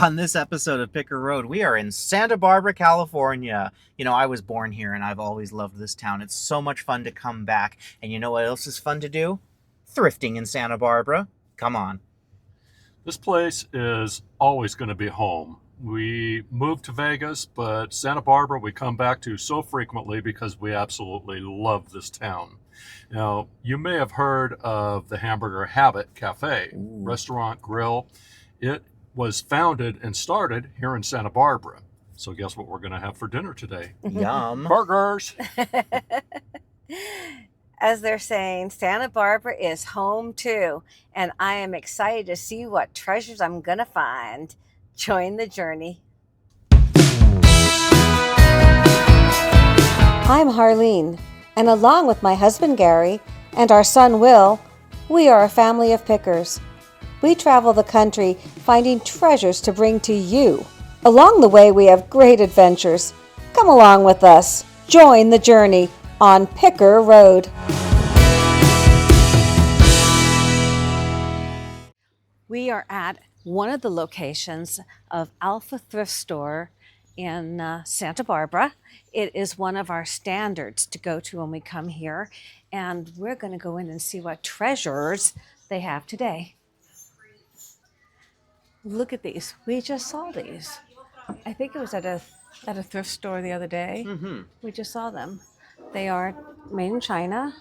On this episode of Picker Road, we are in Santa Barbara, California. I was born here and I've always loved this town. It's so much fun to come back. And you know what else is fun to do? Thrifting in Santa Barbara. Come on. This place is always going to be home. We moved to Vegas, but Santa Barbara we come back to so frequently because we absolutely love this town. Now, you may have heard of the Hamburger Habit Cafe, Ooh. restaurant, grill. It was founded and started here in Santa Barbara. So guess what we're going to have for dinner today? Yum. Burgers. As they're saying, Santa Barbara is home too, and I am excited to see what treasures I'm going to find. Join the journey. I'm Harleen, and along with my husband Gary and our son Will, we are a family of pickers. We travel the country finding treasures to bring to you. Along the way, we have great adventures. Come along with us. Join the journey on Picker Road. We are at one of the locations of Alpha Thrift Store in Santa Barbara. It is one of our standards to go to when we come here, and we're going to go in and see what treasures they have today. Look at these. We just saw these. I think it was at a thrift store the other day. We just saw them. They are made in China.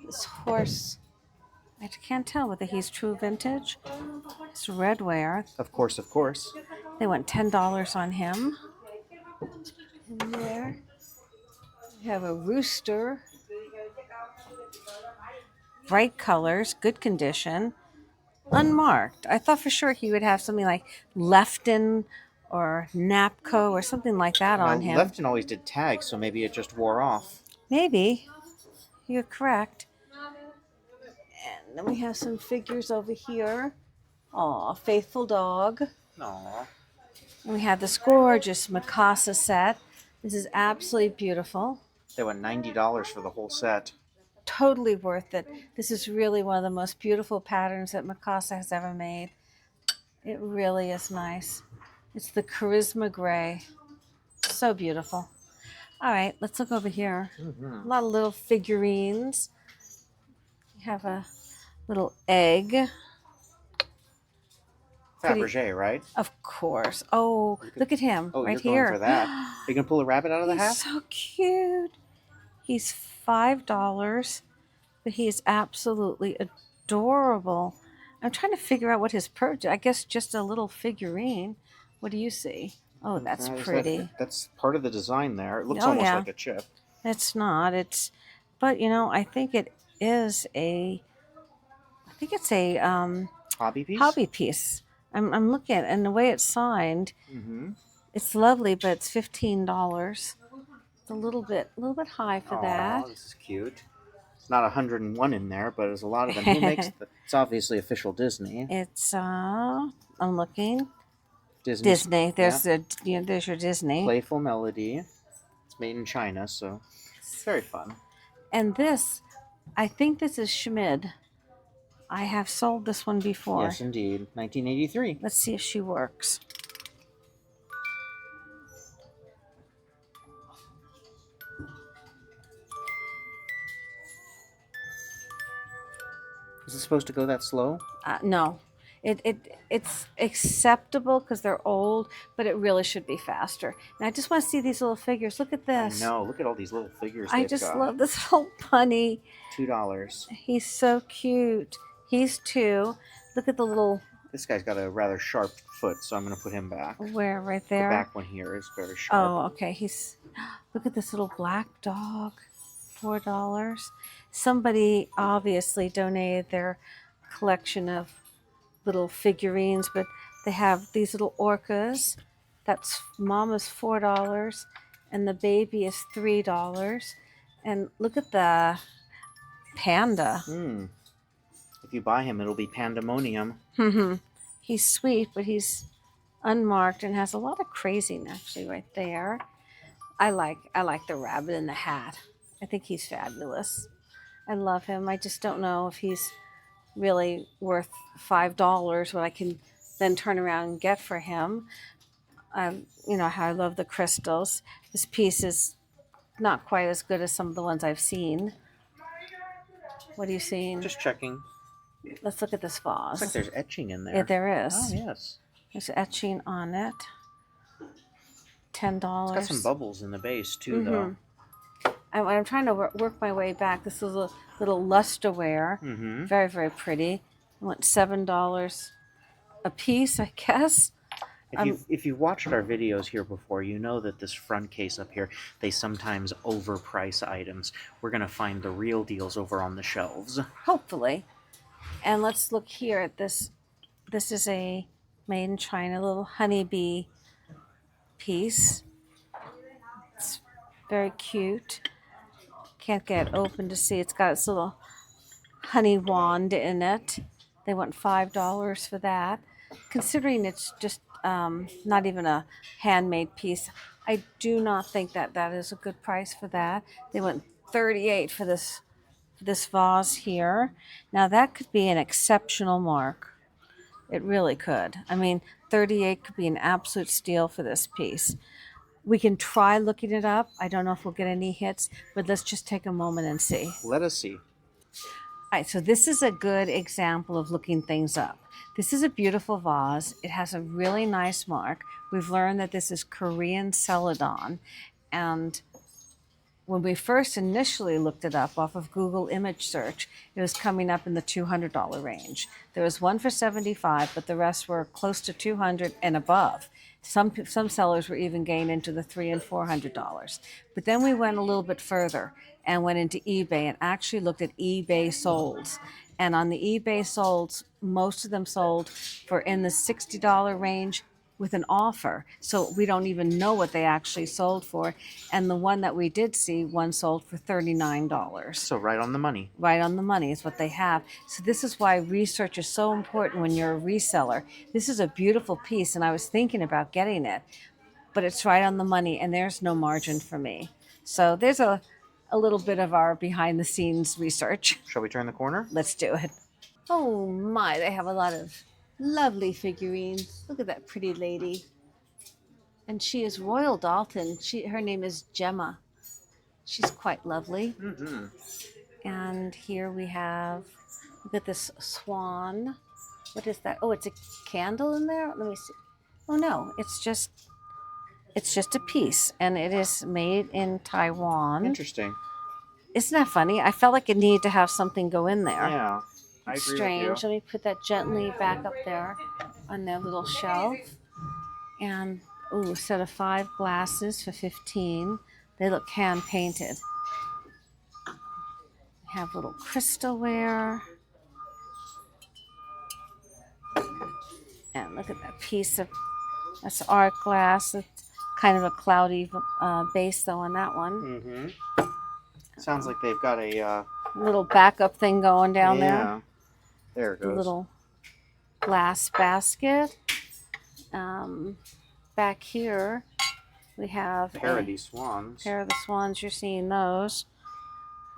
This horse, I can't tell whether he's true vintage. It's redware. Of course, of course. They went $10 on him. And there we have a rooster. Bright colors, good condition, unmarked. I thought for sure he would have something like Lefton or Napco or something like that on him. Lefton always did tags, so maybe it just wore off. Maybe. You're correct. And then we have some figures over here. Aw, faithful dog. Aww. And we have this gorgeous Mikasa set. This is absolutely beautiful. They went $90 for the whole set. Totally worth it. This is really one of the most beautiful patterns that Mikasa has ever made. It really is nice. It's the Charisma Gray. So beautiful. All right, let's look over here. A lot of little figurines. We have a little egg. Fabergé, right? Of course. Oh, look at him right you're here. Going for that. You can pull a rabbit out of the hat? He's so cute. He's $5, but he is absolutely adorable. I'm trying to figure out what his purchase. I guess just a little figurine. What do you see? Oh, that's pretty. That's part of the design there. It looks almost like a chip. It's not. But I think it is it's a Hobby piece. Hobby piece. I'm looking at it, and the way it's signed, it's lovely, but it's $15. It's a little bit high for that. This is cute. It's not 101 in there, but there's a lot of them. Who makes it's obviously official Disney. It's I'm looking. Disney. There's there's your Disney. Playful Melody. It's made in China, so it's very fun. And this, I think this is Schmid. I have sold this one before. Yes, indeed. 1983. Let's see if she works. Is it supposed to go that slow? No. It's acceptable because they're old, but it really should be faster. And I just want to see these little figures. Look at this. I know. Look at all these little figures. I just love this little bunny. $2. He's so cute. He's 2. Look at the little. This guy's got a rather sharp foot, so I'm going to put him back. Where? Right there? The back one here is very sharp. Oh, okay. Look at this little black dog. $4. Somebody obviously donated their collection of little figurines, but they have these little orcas. That's Mama's $4, and the baby is $3. And look at the panda. If you buy him, it'll be pandemonium. He's sweet, but he's unmarked and has a lot of crazing actually right there. I like the rabbit in the hat. I think he's fabulous. I love him. I just don't know if he's really worth $5 when I can then turn around and get for him. You know how I love the crystals. This piece is not quite as good as some of the ones I've seen. What are you seeing? Just checking. Let's look at this vase. Looks like there's etching in there. Yeah, there is. Oh, yes. There's etching on it. $10. It's got some bubbles in the base, too, though. I'm trying to work my way back. This is a little lusterware. Very, very pretty. I want $7 a piece, I guess. If you've watched our videos here before, you know that this front case up here, they sometimes overprice items. We're going to find the real deals over on the shelves. Hopefully. And let's look here at this. This is a made in China little honeybee piece. It's very cute. Can't get it open to see. It's got its little honey wand in it. They want $5 for that. Considering it's just not even a handmade piece, I do not think that that is a good price for that. They want $38 for this vase here. Now that could be an exceptional mark. It really could. I mean, $38 could be an absolute steal for this piece. We can try looking it up. I don't know if we'll get any hits, but let's just take a moment and see. Let us see. All right, so this is a good example of looking things up. This is a beautiful vase. It has a really nice mark. We've learned that this is Korean celadon. And when we first initially looked it up off of Google image search, it was coming up in the $200 range. There was one for $75, but the rest were close to $200 and above. Some sellers were even getting into the $300 and $400. But then we went a little bit further and went into eBay and actually looked at eBay solds. And on the eBay solds, most of them sold for in the $60 range with an offer. So we don't even know what they actually sold for. And the one that we did see, one sold for $39. So right on the money. Right on the money is what they have. So this is why research is so important when you're a reseller. This is a beautiful piece, and I was thinking about getting it, but it's right on the money, and there's no margin for me. So there's a little bit of our behind-the-scenes research. Shall we turn the corner? Let's do it. Oh my, they have a lot of lovely figurines. Look at that pretty lady. And she is Royal Dalton. Her name is Gemma. She's quite lovely. And here we have, look at this swan. What is that? Oh, it's a candle in there? Let me see. Oh no, it's just a piece, and it is made in Taiwan. Interesting. Isn't that funny? I felt like it needed to have something go in there. Yeah, I agree Strange. with you. Let me put that gently back up there on their little shelf. And a set of 5 glasses for $15. They look hand painted. Have little crystalware. And look at that piece of, that's art glass. It's kind of a cloudy base though on that one. Sounds like they've got a Little backup thing going down there. Yeah, there it The goes. little glass basket. Back here we have pair of these swans. pair of the swans. You're seeing those.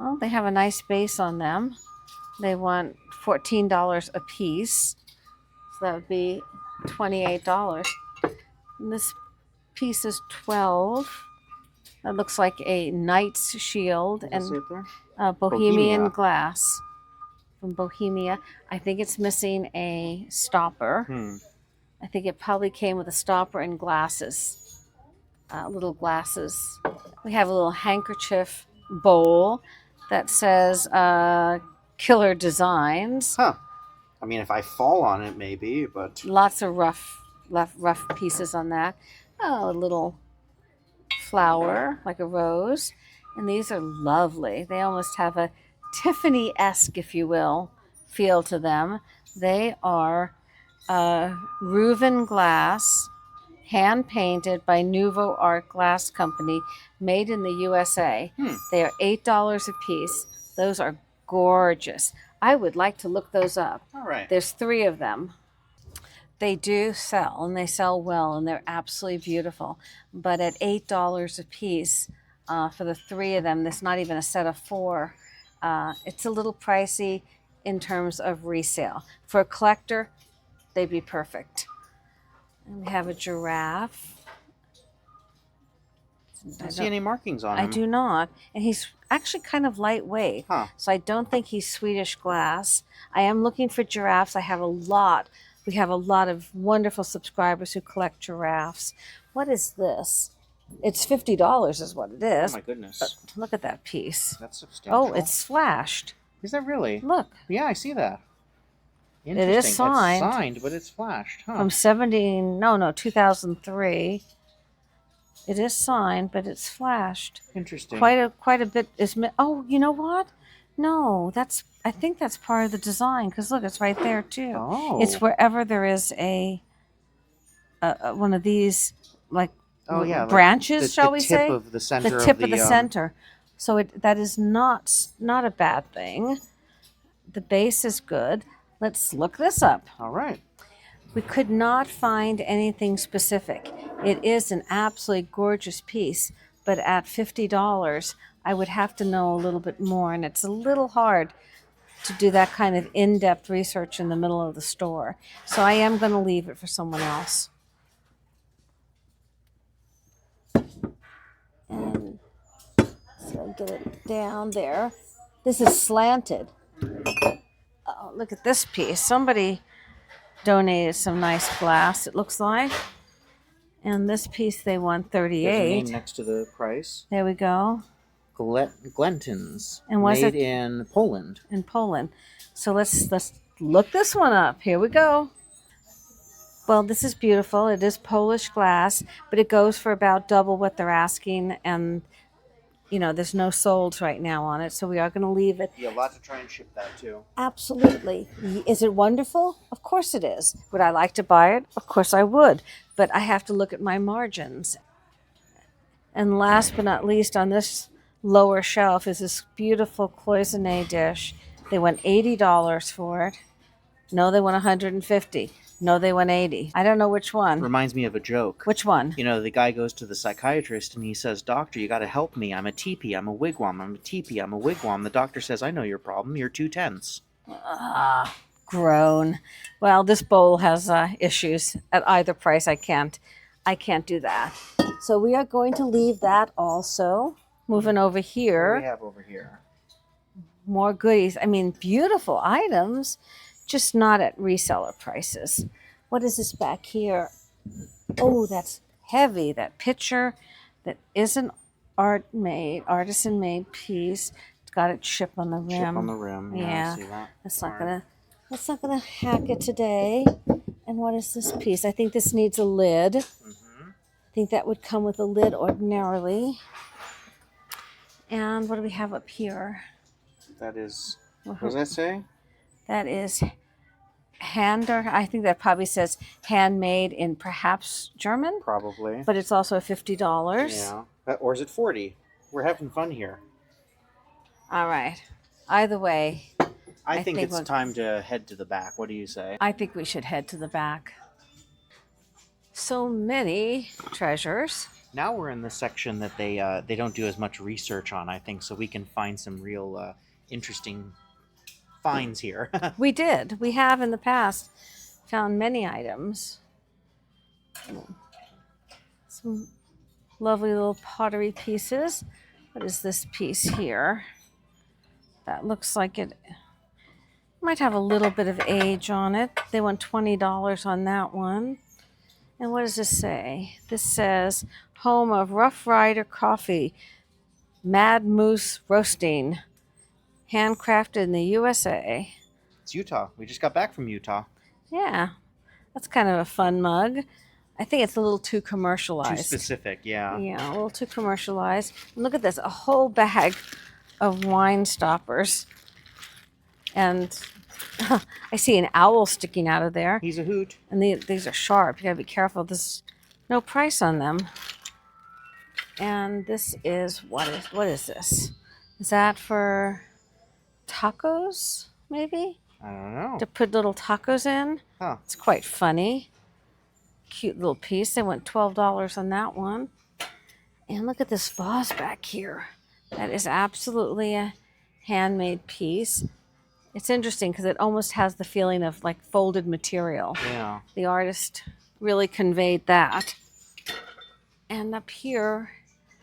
Oh, they have a nice base on them. They want $14 a piece. So that would be $28. And this piece is $12. That looks like a knight's shield See and it there? Bohemian Bohemia. glass from Bohemia. I think it's missing a stopper. I think it probably came with a stopper and glasses, little glasses. We have a little handkerchief bowl that says Killer Designs. Huh. I mean, if I fall on it, maybe, but Lots of rough pieces on that. Oh, a little flower, like a rose. And these are lovely. They almost have a Tiffany-esque, if you will, feel to them. They are Reuven glass, hand-painted by Nouveau Art Glass Company, made in the USA. They are $8 a piece. Those are gorgeous. I would like to look those up. all right. There's 3 of them. They do sell, and they sell well, and they're absolutely beautiful. But at $8 a piece for the 3 of them, there's not even a set of 4. It's a little pricey in terms of resale. For a collector, they'd be perfect. And we have a giraffe. I don't see any markings on I him. do not. And he's actually kind of lightweight. Huh. So I don't think he's Swedish glass. I am looking for giraffes. I have a lot. We have a lot of wonderful subscribers who collect giraffes. What is this? It's $50 is what it Oh is. my goodness. But look at that piece. That's substantial. Oh, it's flashed. Is that really? Look. Yeah, I see that. It Interesting. is signed. It's signed, but it's flashed. Huh. From 2003. It is signed, but it's flashed. Interesting. Quite a bit is. Oh, you know what? No, I think that's part of the design because look, it's right there too. Oh. It's wherever there is a one of these like branches, shall we say? The tip of the center. The tip of the center. So that is not a bad thing. The base is good. Let's look this up. All right. We could not find anything specific. It is an absolutely gorgeous piece, but at $50, I would have to know a little bit more, and it's a little hard to do that kind of in-depth research in the middle of the store. So I am going to leave it for someone else. And so get it down there. This is slanted. Oh, look at this piece. Somebody donated some nice glass, it looks like. And this piece they want There's a name $38. next to the price. There we go. Glentons. And was made it in Poland. in Poland? So let's look this one up. Here we go. Well, this is beautiful. It is Polish glass, but it goes for about double what they're asking, and you know, there's no solds right now on it, so we are going to leave it. Yeah, a lot to try and ship that too. Absolutely. Is it wonderful? Of course it is. Would I like to buy it? Of course I would, but I have to look at my margins. And last but not least, on this lower shelf is this beautiful cloisonne dish. They want $80 for it. No, they want $150. No, they want $80. I don't know which one. Reminds me of a joke. Which one? You know, the guy goes to the psychiatrist and he says, "Doctor, you got to help me. I'm a teepee. I'm a wigwam. I'm a teepee. I'm a wigwam." The doctor says, "I know your problem. You're 2 tenths." Grown. Well, this bowl has issues at either price. I can't do that. So we are going to leave that also. Moving over What do here. we have over here? More goodies. I mean, beautiful items, just not at reseller prices. What is this back here? Oh, that's heavy. That picture that is an artisan made piece. It's got a chip on the rim. Chip on the rim. Yeah. I see that. That's not gonna hack it today. And what is this piece? I think this needs a lid. I think that would come with a lid ordinarily. And what do we have up here? That is. What does that say? That is I think that probably says handmade in perhaps German, Probably. but it's also $50. Yeah. Or is it 40? We're having fun here. All right. Either way, I think it's time to head to the back. What do you say? I think we should head to the back. So many treasures. Now we're in the section that they don't do as much research on, I think, so we can find some real interesting finds here. We have in the past found many items. Some lovely little pottery pieces. What is this piece here? That looks like it might have a little bit of age on it. They want $20 on that one. And what does this say? This says, home of Rough Rider Coffee, Mad Moose Roasting, handcrafted in the USA. It's Utah. We just got back from Utah. Yeah, that's kind of a fun mug. I think it's a little too commercialized. Too specific, yeah. Yeah, a little too commercialized. Look at this, a whole bag of wine stoppers. And I see an owl sticking out of there. He's a hoot. And these are sharp. You gotta be careful. There's no price on them. And this is, what is this? Is that for tacos, maybe? I don't know. To put little tacos in? Huh. It's quite funny. Cute little piece. They went $12 on that one. And look at this vase back here. That is absolutely a handmade piece. It's interesting because it almost has the feeling of like folded material. Yeah. The artist really conveyed that. And up here,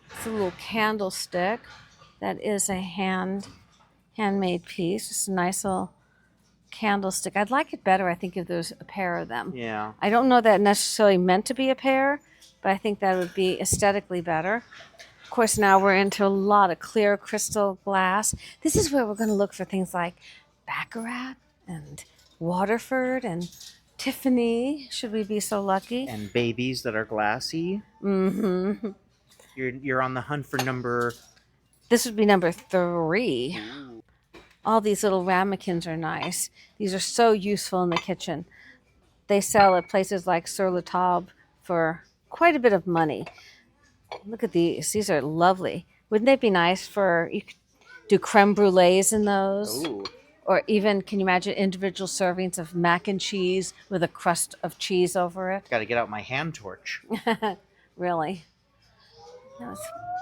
it's a little candlestick that is a handmade piece. It's a nice little candlestick. I'd like it better, I think, if there's a pair of them. Yeah. I don't know that necessarily meant to be a pair, but I think that would be aesthetically better. Of course, now we're into a lot of clear crystal glass. This is where we're going to look for things like Baccarat and Waterford and Tiffany, should we be so lucky. And babies that are glassy. Mm-hmm. You're on the hunt for number... This would be number 3. Ooh. All these little ramekins are nice. These are so useful in the kitchen. They sell at places like Sur La Table for quite a bit of money. Look at these. These are lovely. Wouldn't they be nice for, you could do creme brulees in those? Ooh. Or even, can you imagine individual servings of mac and cheese with a crust of cheese over it? Got to get out my hand torch. Really?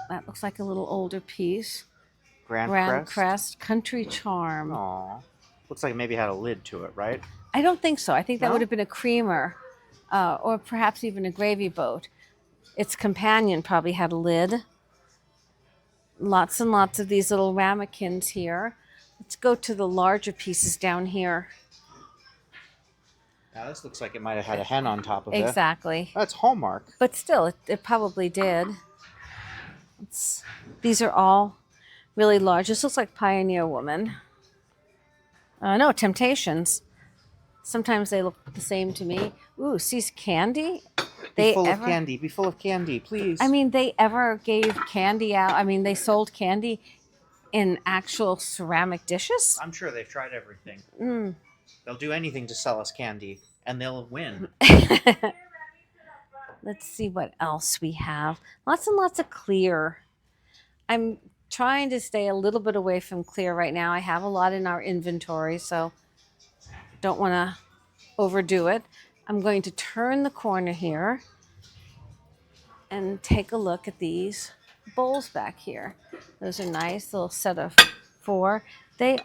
That looks like a little older piece. Grand Crest, Country Charm. Aw. Looks like it maybe had a lid to it, right? I don't think so. I think that No? would have been a creamer or perhaps even a gravy boat. Its companion probably had a lid. Lots and lots of these little ramekins here. Let's go to the larger pieces down here. Now this looks like it might have had a hen on top of it. Exactly. That's Hallmark. But still, it probably did. These are all really large. This looks like Pioneer Woman. No, Temptations. Sometimes they look the same to me. Ooh, See's Candy? Be full of candy. Be full of candy, please. I mean, they ever gave candy out? I mean, they sold candy in actual ceramic dishes? I'm sure they've tried everything. Mm. They'll do anything to sell us candy, and they'll win. Let's see what else we have. Lots and lots of clear. I'm trying to stay a little bit away from clear right now. I have a lot in our inventory, so don't want to overdo it. I'm going to turn the corner here and take a look at these bowls back here. Those are nice, little set of 4. Those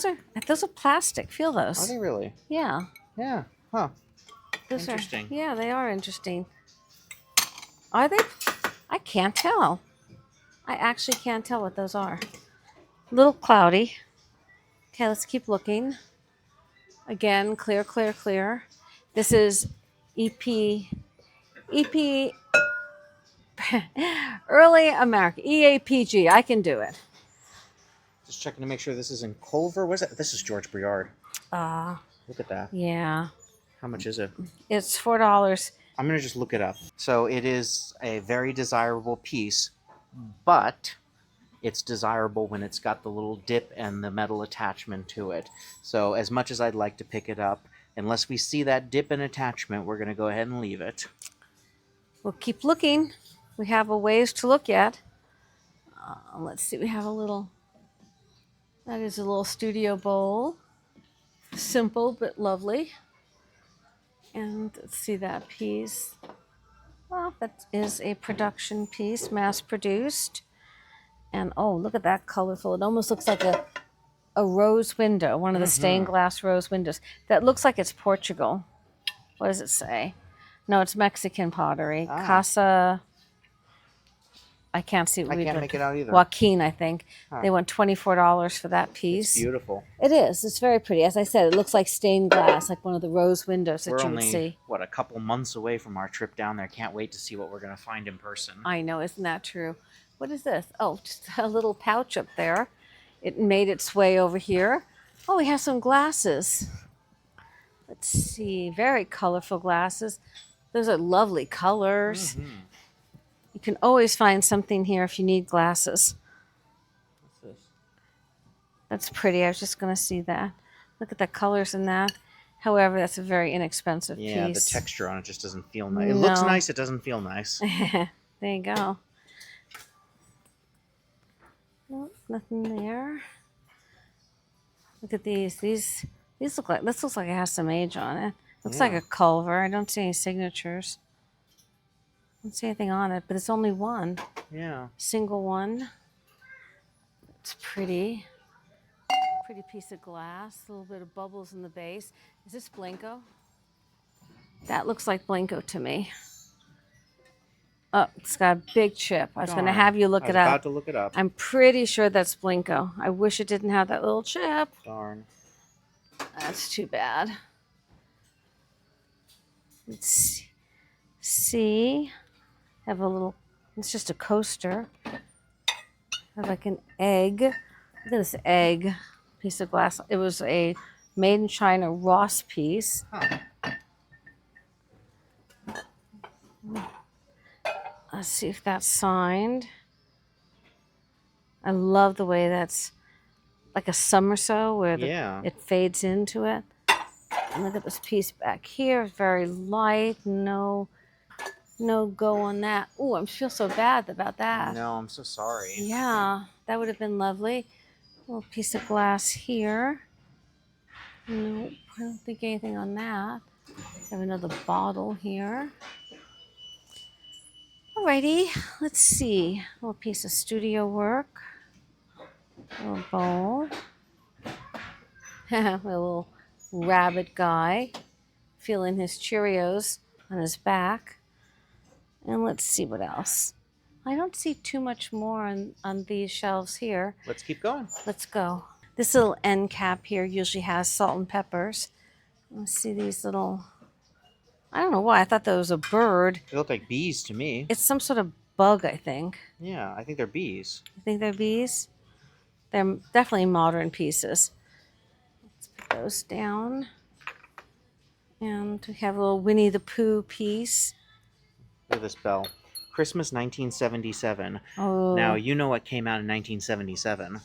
are plastic. Feel those. Are they really? Yeah. Yeah. Huh. Those Interesting. Yeah, they are interesting. Are they? I can't tell. I actually can't tell what those are. A little cloudy. Okay, let's keep looking. Again, clear, clear, clear. This is EP Early America, EAPG. I can do it. Just checking to make sure this is in Culver. What is it? This is George Briard. Look at that. Yeah. How much is it? It's $4. I'm going to just look it up. So it is a very desirable piece, but it's desirable when it's got the little dip and the metal attachment to it. So as much as I'd like to pick it up, unless we see that dip and attachment, we're going to go ahead and leave it. We'll keep looking. We have a ways to look at. Let's see. We have a little... That is a little studio bowl. Simple but lovely. And let's see that piece. Well, that is a production piece, mass-produced. And oh, look at that colorful. It almost looks like a rose window, one of the stained glass rose windows. That looks like it's Portugal. What does it say? No, it's Mexican pottery. Casa... I can't see. I can't make it out either. Joaquin, I think. They want $24 for that piece. It's beautiful. It is. It's very pretty. As I said, it looks like stained glass, like one of the rose windows that you would see. What, a couple months away from our trip down there. Can't wait to see what we're going to find in person. I know. Isn't that true? What is this? Oh, just a little pouch up there. It made its way over here. Oh, we have some glasses. Let's see. Very colorful glasses. Those are lovely colors. Mm-hmm. You can always find something here if you need glasses. What's this? That's pretty. I was just going to see that. Look at the colors in that. However, that's a very inexpensive piece. Yeah, the texture on it just doesn't feel nice. It looks nice. It doesn't feel nice. There you go. Nope, nothing there. Look at these. These look like, this looks like it has some age on it. Looks like a Culver. I don't see any signatures. I don't see anything on it, but it's only one. Yeah. Single one. It's pretty. Pretty piece of glass. A little bit of bubbles in the base. Is this Blanco? That looks like Blanco to me. Oh, it's got a big chip. I was going to have you look I was it up. about to look it up. I'm pretty sure that's Blanco. I wish it didn't have that little chip. Darn. That's too bad. Let's see. Have a little, it's just a coaster. Have like an egg. Look at this egg piece of glass. It was a made in China Ross piece. Huh. Let's see if that's signed. I love the way that's like a somersault where it fades into it. And look at this piece back here. It's very light. No go on that. Oh, I feel so bad about that. No, I'm so sorry. Yeah, that would have been lovely. A little piece of glass here. Nope, I don't think anything on that. Have another bottle here. Alrighty, let's see. A little piece of studio work. A little bowl. A little rabbit guy feeling his Cheerios on his back. And let's see what else. I don't see too much more on these shelves here. Let's keep going. Let's go. This little end cap here usually has salt and peppers. Let's see these little, I don't know why. I thought that was a bird. They look like bees to me. It's some sort of bug, I think. Yeah, I think they're bees. I think they're bees. They're definitely modern pieces. Let's put those down. And we have a little Winnie the Pooh piece. Look at this bell. Christmas 1977. Oh. Now, you know what came out in 1977.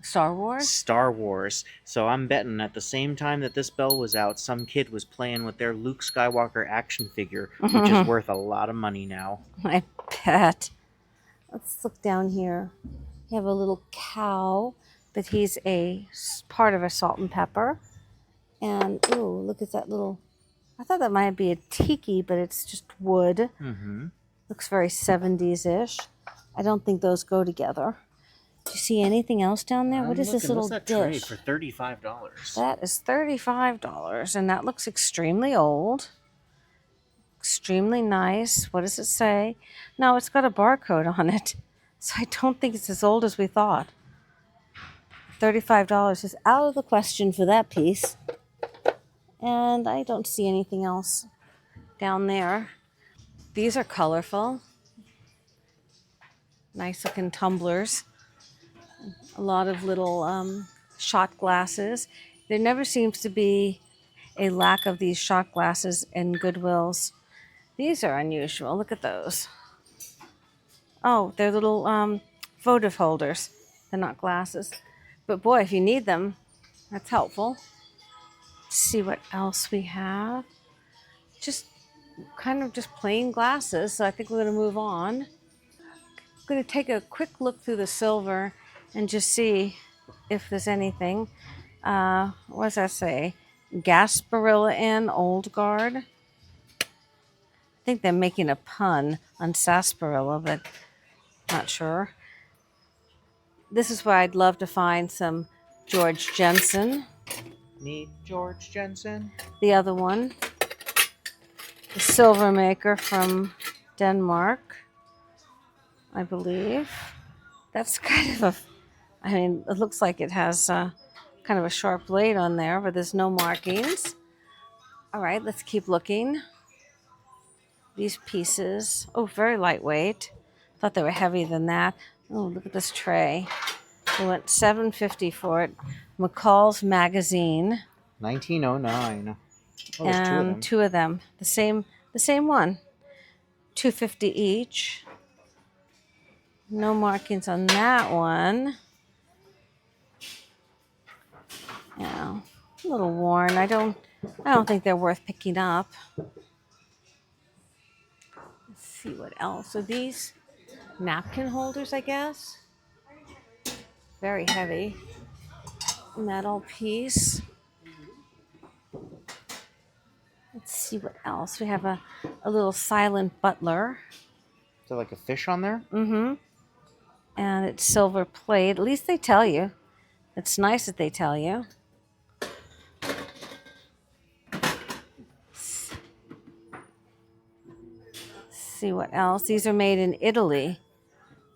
Star Wars? Star Wars. So I'm betting at the same time that this bell was out, some kid was playing with their Luke Skywalker action figure, which is worth a lot of money now. I bet. Let's look down here. You have a little cow, but he's a part of a salt and pepper. And, ooh, look at that little, I thought that might be a tiki, but it's just wood. Mm-hmm. Looks very 70s-ish. I don't think those go together. Do you see anything else down there? What is this little What's that dish? tray for $35? That is $35, and that looks extremely old. Extremely nice. What does it say? No, it's got a barcode on it, so I don't think it's as old as we thought. $35 is out of the question for that piece. And I don't see anything else down there. These are colorful. Nice looking tumblers. A lot of little shot glasses. There never seems to be a lack of these shot glasses in Goodwills. These are unusual. Look at those. Oh, they're little votive holders. They're not glasses. But boy, if you need them, that's helpful. Let's see what else we have. Just kind of just plain glasses. So I think we're going to move on. I'm going to take a quick look through the silver and just see if there's anything. What does that say? Gasparilla Inn, Old Guard. I think they're making a pun on sarsaparilla, but not sure. This is where I'd love to find some George Jensen. Meet George Jensen. The other one, the silver maker from Denmark, I believe. That's kind of it looks like it has kind of a sharp blade on there, but there's no markings. All right, let's keep looking. These pieces, oh, very lightweight. Thought they were heavier than that. Oh, look at this tray. We went $7.50 for it. McCall's Magazine. 1909. Oh, there's And two of them. The same one. $2.50 each. No markings on that one. Yeah, a little worn. I don't think they're worth picking up. Let's see what else. Are these napkin holders, I guess? Very heavy. Metal piece. Let's see what else. We have a little silent butler. Is there like a fish on there? Mm-hmm. And it's silver plate. At least they tell you. It's nice that they tell you. see what else. These are made in Italy.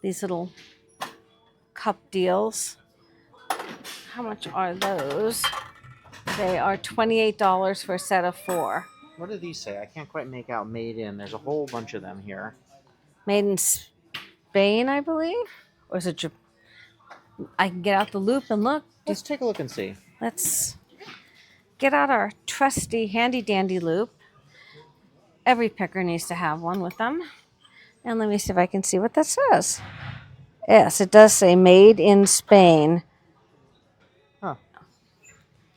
These little cup deals. How much are those? They are $28 for a set of 4. What do these say? I can't quite make out made in. There's a whole bunch of them here. Made in Spain, I believe? Or is it Japan? I can get out the loop and look. Let's take a look and see. Let's get out our trusty handy dandy loop. Every picker needs to have one with them. And let me see if I can see what that says. Yes, it does say made in Spain. Huh.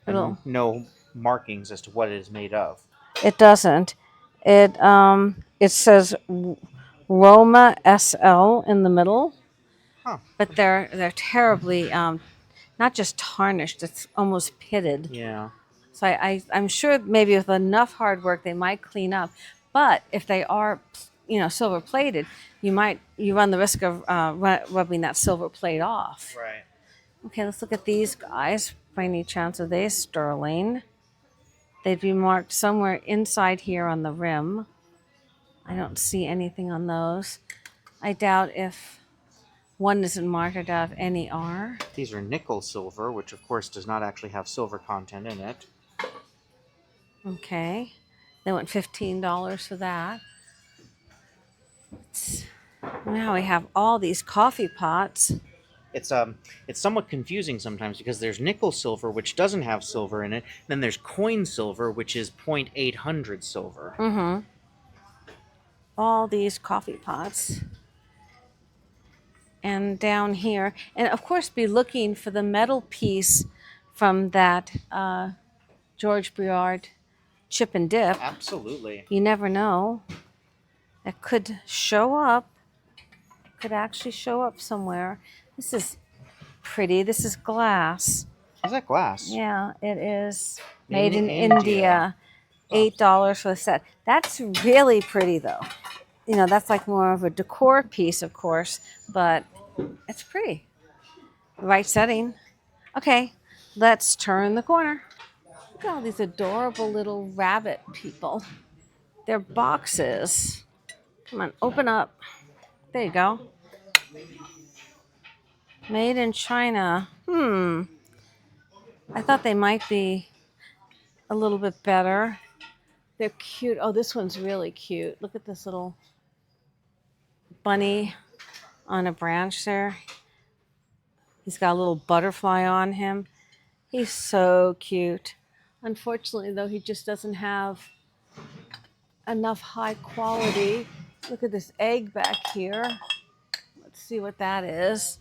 It'll, And no markings as to what it is made of. it doesn't. It says Roma SL in the middle. Huh. But they're terribly not just tarnished, it's almost pitted. Yeah. So I'm sure maybe with enough hard work they might clean up. But if they are, silver plated, you run the risk of rubbing that silver plate off. Right. Okay, let's look at these guys. By any chance are they sterling? They'd be marked somewhere inside here on the rim. I don't see anything on those. I doubt if one isn't marked, I doubt if any are. These are nickel silver, which of course does not actually have silver content in it. Okay. They went $15 for that. Now we have all these coffee pots. It's somewhat confusing sometimes because there's nickel silver, which doesn't have silver in it. Then there's coin silver, which is 0.800 silver. Mm-hmm. All these coffee pots. And down here, and of course be looking for the metal piece from that George Briard chip and dip. Absolutely. You never know. It could show up. Could actually show up somewhere. This is pretty. This is glass. Is that glass? Yeah, it is. Made in India. $8 for the set. That's really pretty though. That's like more of a decor piece, of course, but it's pretty. Right setting. Okay, let's turn the corner. Look at all these adorable little rabbit people. They're boxes. Come on, open up. There you go. Made in China. I thought they might be a little bit better. They're cute. Oh, this one's really cute. Look at this little bunny on a branch there. He's got a little butterfly on him. He's so cute. Unfortunately, though, he just doesn't have enough high quality. Look at this egg back here. Let's see what that is.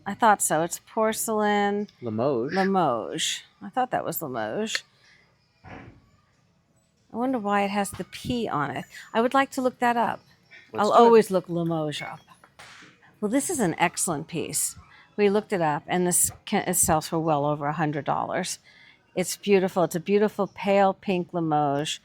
I thought so. It's porcelain. Limoges. Limoges. I thought that was Limoges. I wonder why it has the P on it. I would like to look that up. I'll always look Limoges up. Well, this is an excellent piece. We looked it up, and it sells for well over $100. It's beautiful. It's a beautiful pale pink Limoges.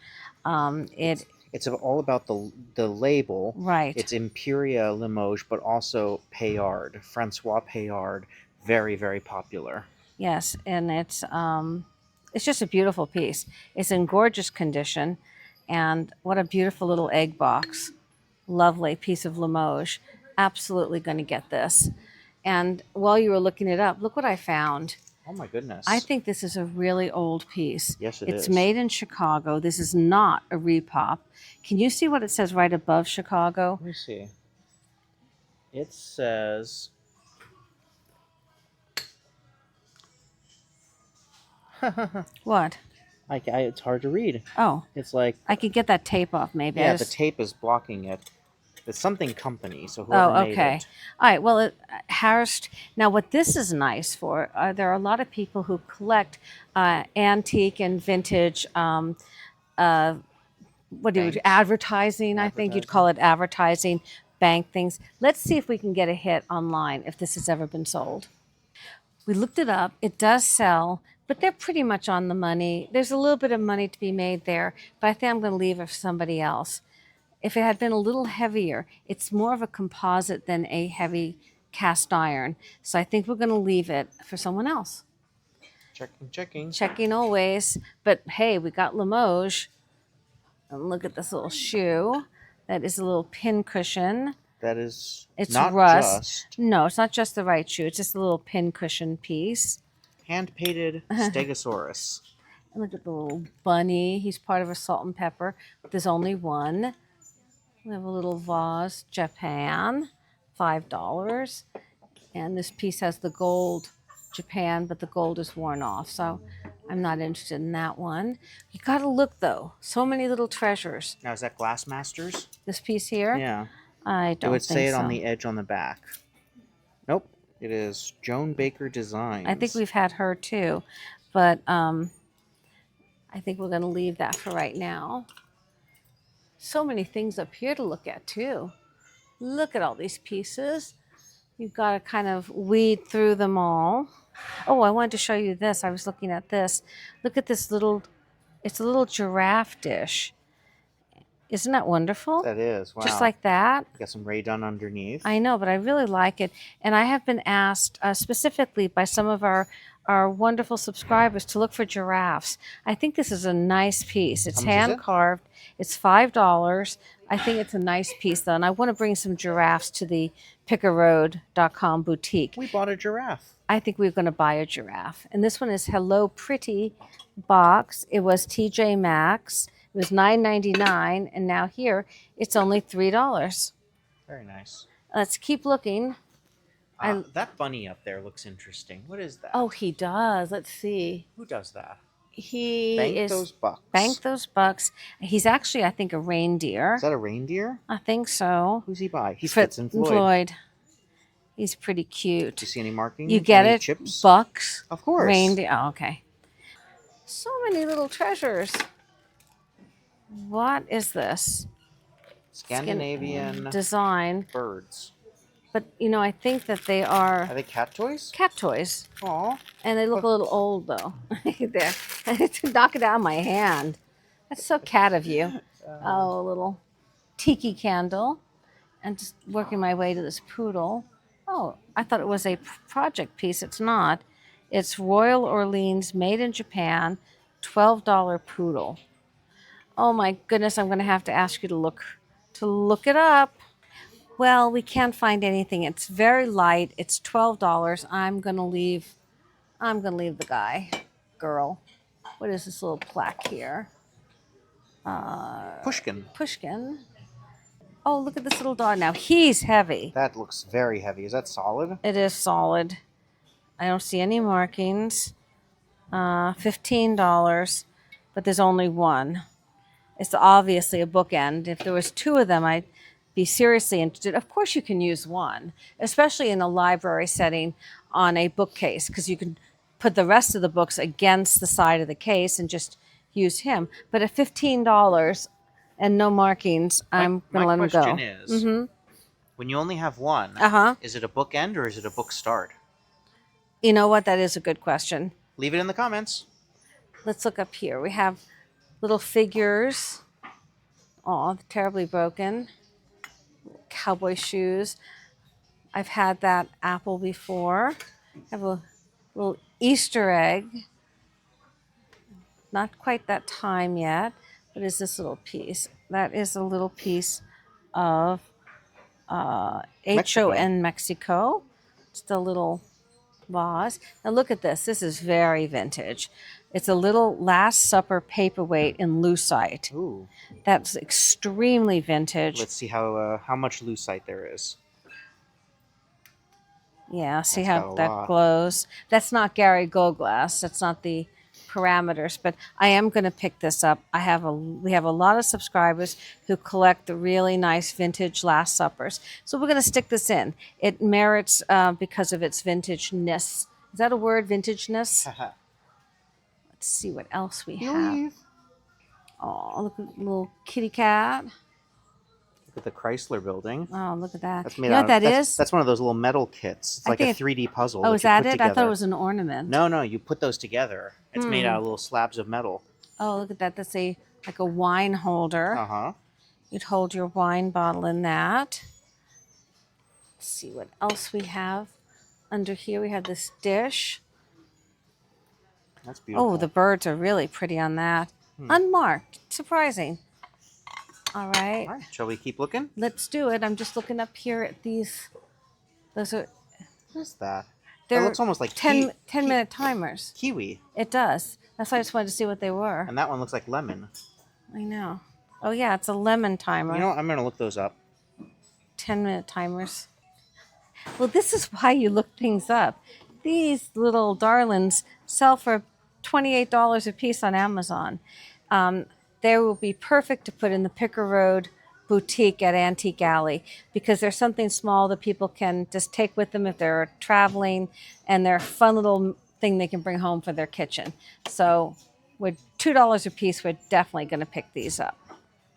It's all about the label. Right. It's Imperia Limoges, but also Paillard, Francois Paillard, very, very popular. Yes, and it's just a beautiful piece. It's in gorgeous condition, and what a beautiful little egg box. Lovely piece of Limoges. Absolutely going to get this. And while you were looking it up, look what I found. Oh my goodness. I think this is a really old piece. Yes, it is. It's made in Chicago. This is not a repop. Can you see what it says right above Chicago? Let me see. It says... What? It's hard to read. Oh. It's like... I could get that tape off maybe. Yeah, the tape is blocking it. It's something company, so whoever made it. All right, well, Harris. Now, what this is nice for, there are a lot of people who collect antique and vintage, advertising, I think you'd call it advertising, bank things. Let's see if we can get a hit online if this has ever been sold. We looked it up. It does sell, but they're pretty much on the money. There's a little bit of money to be made there, but I think I'm going to leave it for somebody else. If it had been a little heavier, it's more of a composite than a heavy cast iron. So I think we're going to leave it for someone else. Checking. Checking always. But hey, we got Limoges. And look at this little shoe That is a little pin cushion. That is It's not rust. just No, it's not just the right shoe. It's just a little pin cushion piece. hand-painted Stegosaurus. And look at the little bunny. He's part of a salt and pepper, but there's only one. We have a little vase, Japan, $5. And this piece has the gold, Japan, but the gold is worn off. So I'm not interested in that one. You got to look, though. So many little treasures. Now, is that Glassmasters? This piece here? Yeah. I It don't would think say it so. on the edge on the back. Nope. It is Joan Baker Designs. I think we've had her, too. But I think we're going to leave that for right now. So many things up here to look at, too. Look at all these pieces. You've got to kind of weed through them all. Oh, I wanted to show you this. I was looking at this. Look at this little, it's a little giraffe dish. Isn't that wonderful? That is. Wow. Just like that. Got some Ray done underneath. I know, but I really like it. And I have been asked specifically by some of our wonderful subscribers to look for giraffes. I think this is a nice piece. It's How much is it? hand carved. It's $5. I think it's a nice piece, though. And I want to bring some giraffes to the pickerroad.com boutique. We bought a giraffe. I think we're going to buy a giraffe. And this one is Hello Pretty box. It was TJ Maxx. It was $9.99, and now here it's only $3. Very nice. Let's keep looking. That bunny up there looks interesting. What is that? Oh, he does. Let's see. Who does that? He Bank is those bucks. Bank those bucks. He's actually, I think, a reindeer. Is that a reindeer? I think so. Who's he by? He Fritz fits in Floyd. He's pretty cute. Do you see any markings? You get Any it? Chips? Bucks. Of course. Reindeer. Oh, okay. So many little treasures. What is this? Scandinavian Design. birds. But, you know, I think that they are Are they cat toys? cat toys. Aw. And they look a little old, though. There. Knock it out of my hand. That's so cat of you. Oh, a little tiki candle. And just working my way to this poodle. Oh, I thought it was a project piece. It's not. It's Royal Orleans, made in Japan, $12 poodle. Oh my goodness, I'm going to have to ask you to look it up. Well, we can't find anything. It's very light. It's $12. I'm going to leave the guy, girl. What is this little plaque here? Pushkin. Pushkin. Oh, look at this little dog. Now, he's heavy. That looks very heavy. Is that solid? It is solid. I don't see any markings. $15, but there's only one. It's obviously a bookend. If there was two of them, I'd be seriously interested. Of course, you can use one, especially in a library setting on a bookcase, because you can put the rest of the books against the side of the case and just use him. But at $15 and no markings, I'm going to let him go. My question is, when you only have one, is it a bookend or is it a book start? You know what? That is a good question. Leave it in the comments. Let's look up here. We have little figures. Oh, terribly broken. Cowboy shoes. I've had that apple before. I have a little Easter egg. Not quite that time yet. What is this little piece? That is a little piece of HON Mexico. Just a little vase. Now look at this. This is very vintage. It's a little Last Supper paperweight in lucite. Ooh. That's extremely vintage. Let's see how much lucite there is. Yeah, see That's how got a that lot. glows. That's not Gary Gold glass. That's not the parameters, but I am going to pick this up. We have a lot of subscribers who collect the really nice vintage Last Suppers. So we're going to stick this in. It merits because of its vintageness. Is that a word, vintageness? Let's see what else we have. Oh, look at the little kitty cat. Look at the Chrysler building. Oh, look at that. That's You made know out what that that's, is? That's one of those little metal kits. It's I like a think 3D puzzle. Oh, is you that put it? I thought together. it was an ornament. No, you put those together. It's made out of little slabs of metal. Oh, look at that. That's like a wine holder. Uh-huh. You'd hold your wine bottle in that. Let's see what else we have. Under here we have this dish. That's beautiful. Oh, the birds are really pretty on that. Unmarked. Surprising. All right. All right, shall we keep looking? Let's do it. I'm just looking up here at these. Those are, What is that? That they're looks almost like 10-minute timers. kiwi. It does. That's why I just wanted to see what they were. And that one looks like lemon. I know. Oh, yeah, it's a lemon timer. You know what? I'm going to look those up. 10-minute timers. Well, this is why you look things up. These little darlings sell for $28 a piece on Amazon. They will be perfect to put in the Picker Road boutique at Antique Alley because there's something small that people can just take with them if they're traveling, and they're a fun little thing they can bring home for their kitchen. So with $2 a piece, we're definitely going to pick these up.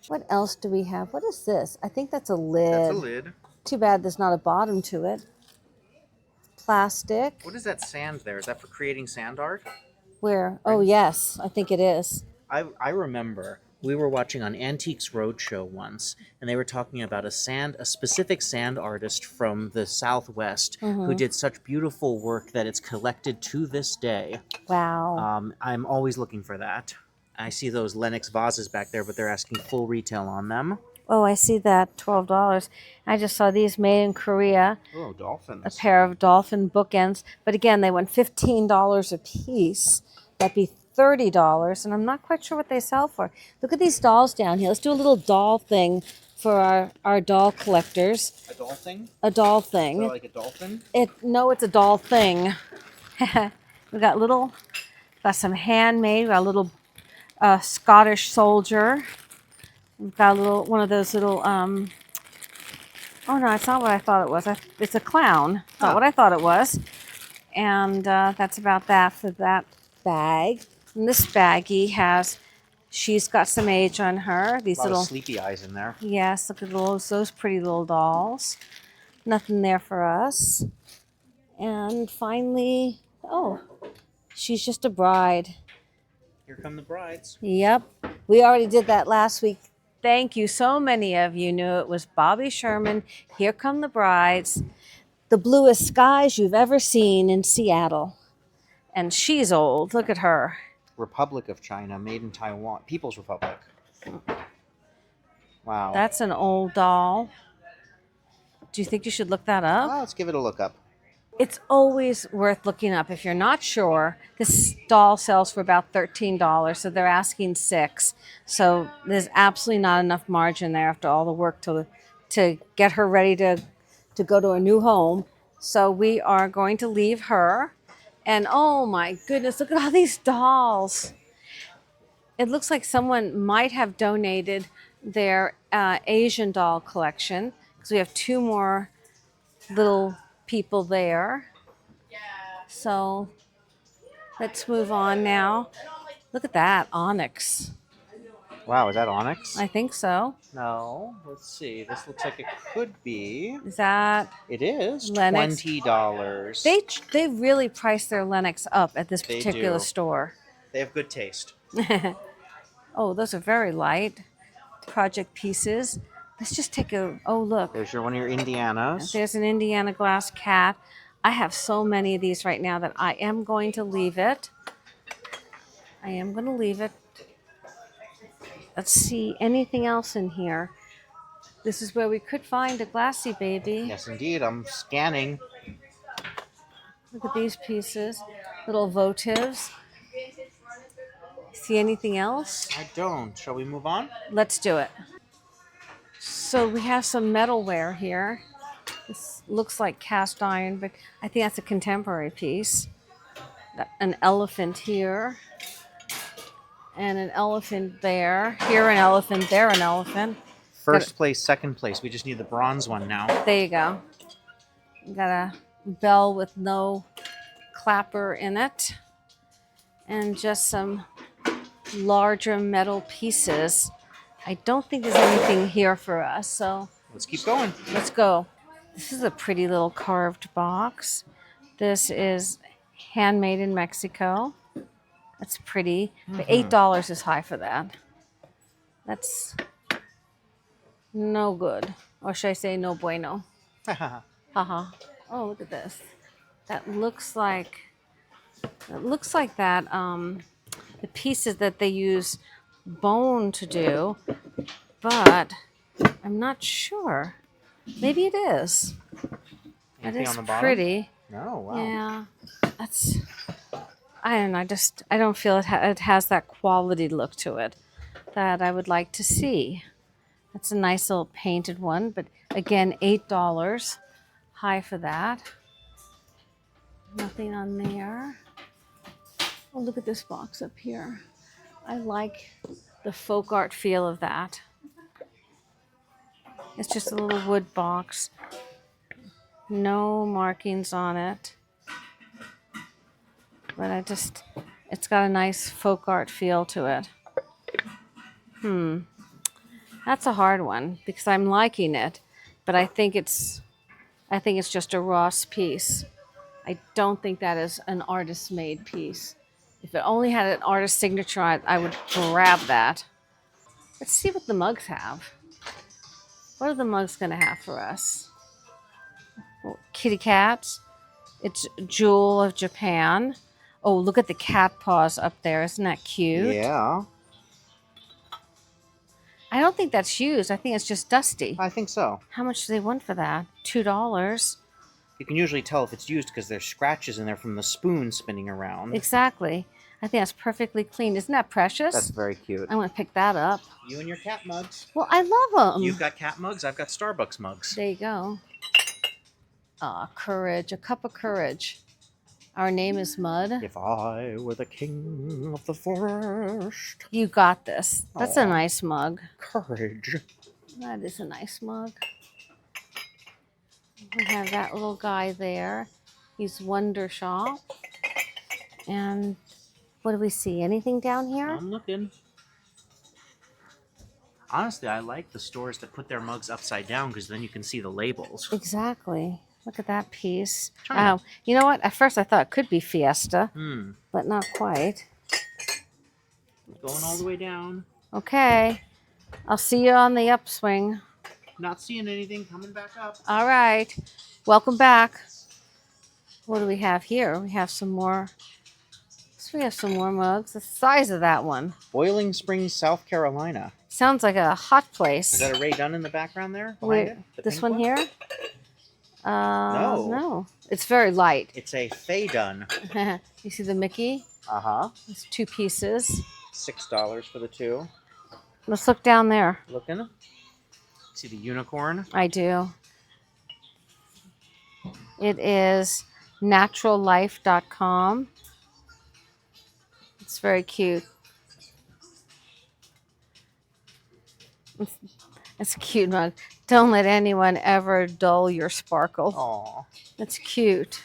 What else do we have? What is this? I think that's a lid. That's a lid. Too bad there's not a bottom to it. Plastic. What is that sand there? Is that for creating sand art? Where? Oh, yes, I think it is. I remember we were watching on Antiques Roadshow once, and they were talking about a specific sand artist from the Southwest who did such beautiful work that it's collected to this day. Wow. I'm always looking for that. I see those Lenox vases back there, but they're asking full retail on them. Oh, I see that. $12. I just saw these made in Korea. Oh, dolphins. A pair of dolphin bookends. But again, they went $15 a piece. That'd be $30, and I'm not quite sure what they sell for. Look at these dolls down here. Let's do a little doll thing for our doll collectors. A doll thing? A doll Is thing. that like a dolphin? No, it's a doll thing. We got some handmade. We got a little Scottish soldier. We've got one of those little. Oh no, it's not what I thought it was. It's a clown. Not what I thought it was. And that's about that for that bag. And this baggie she's got some age on her. These A lot little of sleepy eyes in there. Yes, look at those pretty little dolls. Nothing there for us. And finally, she's just a bride. Here come the brides. Yep. We already did that last week. Thank you. So many of you knew it was Bobby Sherman. Here come the brides. The bluest skies you've ever seen in Seattle. And she's old. Look at her. Republic of China, made in Taiwan. People's Republic. Wow. That's an old doll. Do you think you should look that up? Well, let's give it a look up. It's always worth looking up. If you're not sure, this doll sells for about $13, so they're asking $6. So there's absolutely not enough margin there after all the work to get her ready to go to a new home. So we are going to leave her. And oh my goodness, look at all these dolls. It looks like someone might have donated their Asian doll collection, because we have 2 more little people there. So let's move on now. Look at that, onyx. Wow, is that onyx? I think so. No. Let's see. This looks like it could be. Is that? It is Lenox? $20. They really price their Lenox up at this They particular do. store. They have good taste. Oh, those are very light project pieces. Let's just take look. There's one of your Indianas. There's an Indiana glass cat. I have so many of these right now that I am going to leave it. Let's see, anything else in here? This is where we could find a glassy baby. Yes, indeed. I'm scanning. Look at these pieces, little votives. See anything else? I don't. Shall we move on? Let's do it. So we have some metalware here. This looks like cast iron, but I think that's a contemporary piece. An elephant here. And an elephant there. Here an elephant, there an elephant. First place, second place. We just need the bronze one now. There you go. Got a bell with no clapper in it. And just some larger metal pieces. I don't think there's anything here for us, so Let's keep going. let's go. This is a pretty little carved box. This is handmade in Mexico. That's pretty, but $8 is high for that. That's no good. Or should I say no bueno? Haha. Oh, look at this. That looks like that the pieces that they use bone to do, but I'm not sure. Maybe it is. It Anything is on the bottom? pretty. Oh, wow. Yeah, that's. I don't know. I don't feel it has that quality look to it that I would like to see. That's a nice little painted one, but again, $8. High for that. Nothing on there. Oh, look at this box up here. I like the folk art feel of that. It's just a little wood box. No markings on it. But it's got a nice folk art feel to it. That's a hard one because I'm liking it, but I think it's just a Ross piece. I don't think that is an artist made piece. If it only had an artist signature on it, I would grab that. Let's see what the mugs have. What are the mugs going to have for us? Oh, kitty cats. It's Jewel of Japan. Oh, look at the cat paws up there. Isn't that cute? Yeah, I don't think that's used. I think it's just dusty. I think so. How much do they want for that? $2. You can usually tell if it's used because there's scratches in there from the spoon spinning around. Exactly. I think that's perfectly clean. Isn't that precious? That's very cute. I want to pick that up. You and your cat mugs. Well, I love them. You've got cat mugs, I've got Starbucks mugs. There you go. Ah, courage. A cup of courage. Our name is Mud. If I were the king of the forest. You got this. That's a Aw. nice mug. Courage. That is a nice mug. We have that little guy there. He's Wonder Shop. And what do we see? Anything down here? I'm looking. Honestly, I like the stores that put their mugs upside down because then you can see the labels. Exactly. Look at that piece. China. You know what? At first I thought it could be Fiesta, Hmm. but not quite. Going all the way down. Okay. I'll see you on the upswing. Not seeing anything. Coming back up. All right. Welcome back. What do we have here? We have some more. So we have some more mugs. The size of that one. Boiling Springs, South Carolina. Sounds like a hot place. Is that a Ray Dunn in the background there? Wait, Behind it? The this pink one here? No. No. It's very light. It's a Faye Dunn. You see the Mickey? Uh-huh. It's 2 pieces. $6 for the two. Let's look down there. Looking. See the unicorn? I do. It is naturallife.com. It's very cute. It's a cute mug. Don't let anyone ever dull your sparkle. Aw. It's cute.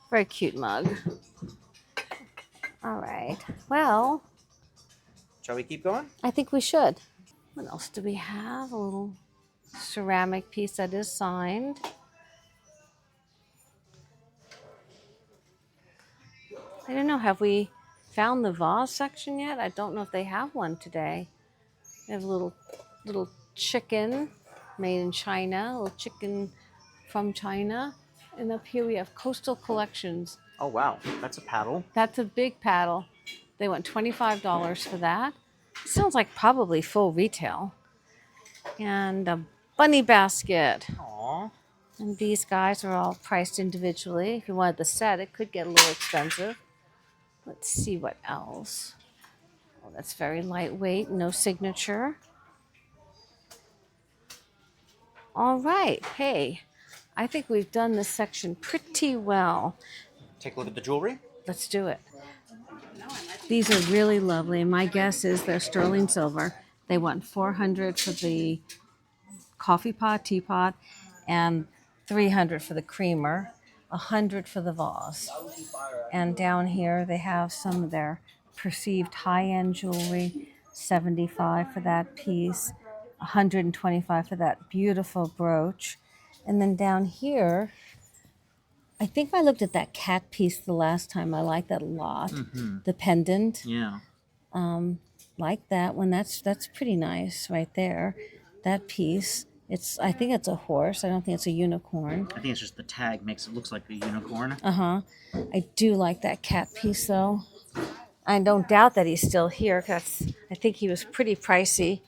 Very cute mug. All right. Well, Shall we keep going? I think we should. What else do we have? A little ceramic piece that is signed. I don't know. Have we found the vase section yet? I don't know if they have one today. They have a little chicken made in China, a little chicken from China. And up here we have Coastal Collections. Oh, wow. That's a paddle. That's a big paddle. They want $25 for that. It sounds like probably full retail. And a bunny basket. Aw. And these guys are all priced individually. If you wanted the set, it could get a little expensive. Let's see what else. Oh, that's very lightweight, no signature. All right. Hey, I think we've done this section pretty well. Take a look at the jewelry. Let's do it. These are really lovely, and my guess is they're sterling silver. They want $400 for the coffee pot, teapot, and $300 for the creamer, $100 for the vase. And down here they have some of their perceived high-end jewelry, $75 for that piece, $125 for that beautiful brooch. And then down here, I think I looked at that cat piece the last time. I like that a lot. Mm-hmm. The pendant, Yeah. like that one. That's pretty nice right there. That piece. I think it's a horse. I don't think it's a unicorn. I think it's just the tag makes it looks like a unicorn. Uh-huh. I do like that cat piece though. I don't doubt that he's still here because I think he was pretty pricey.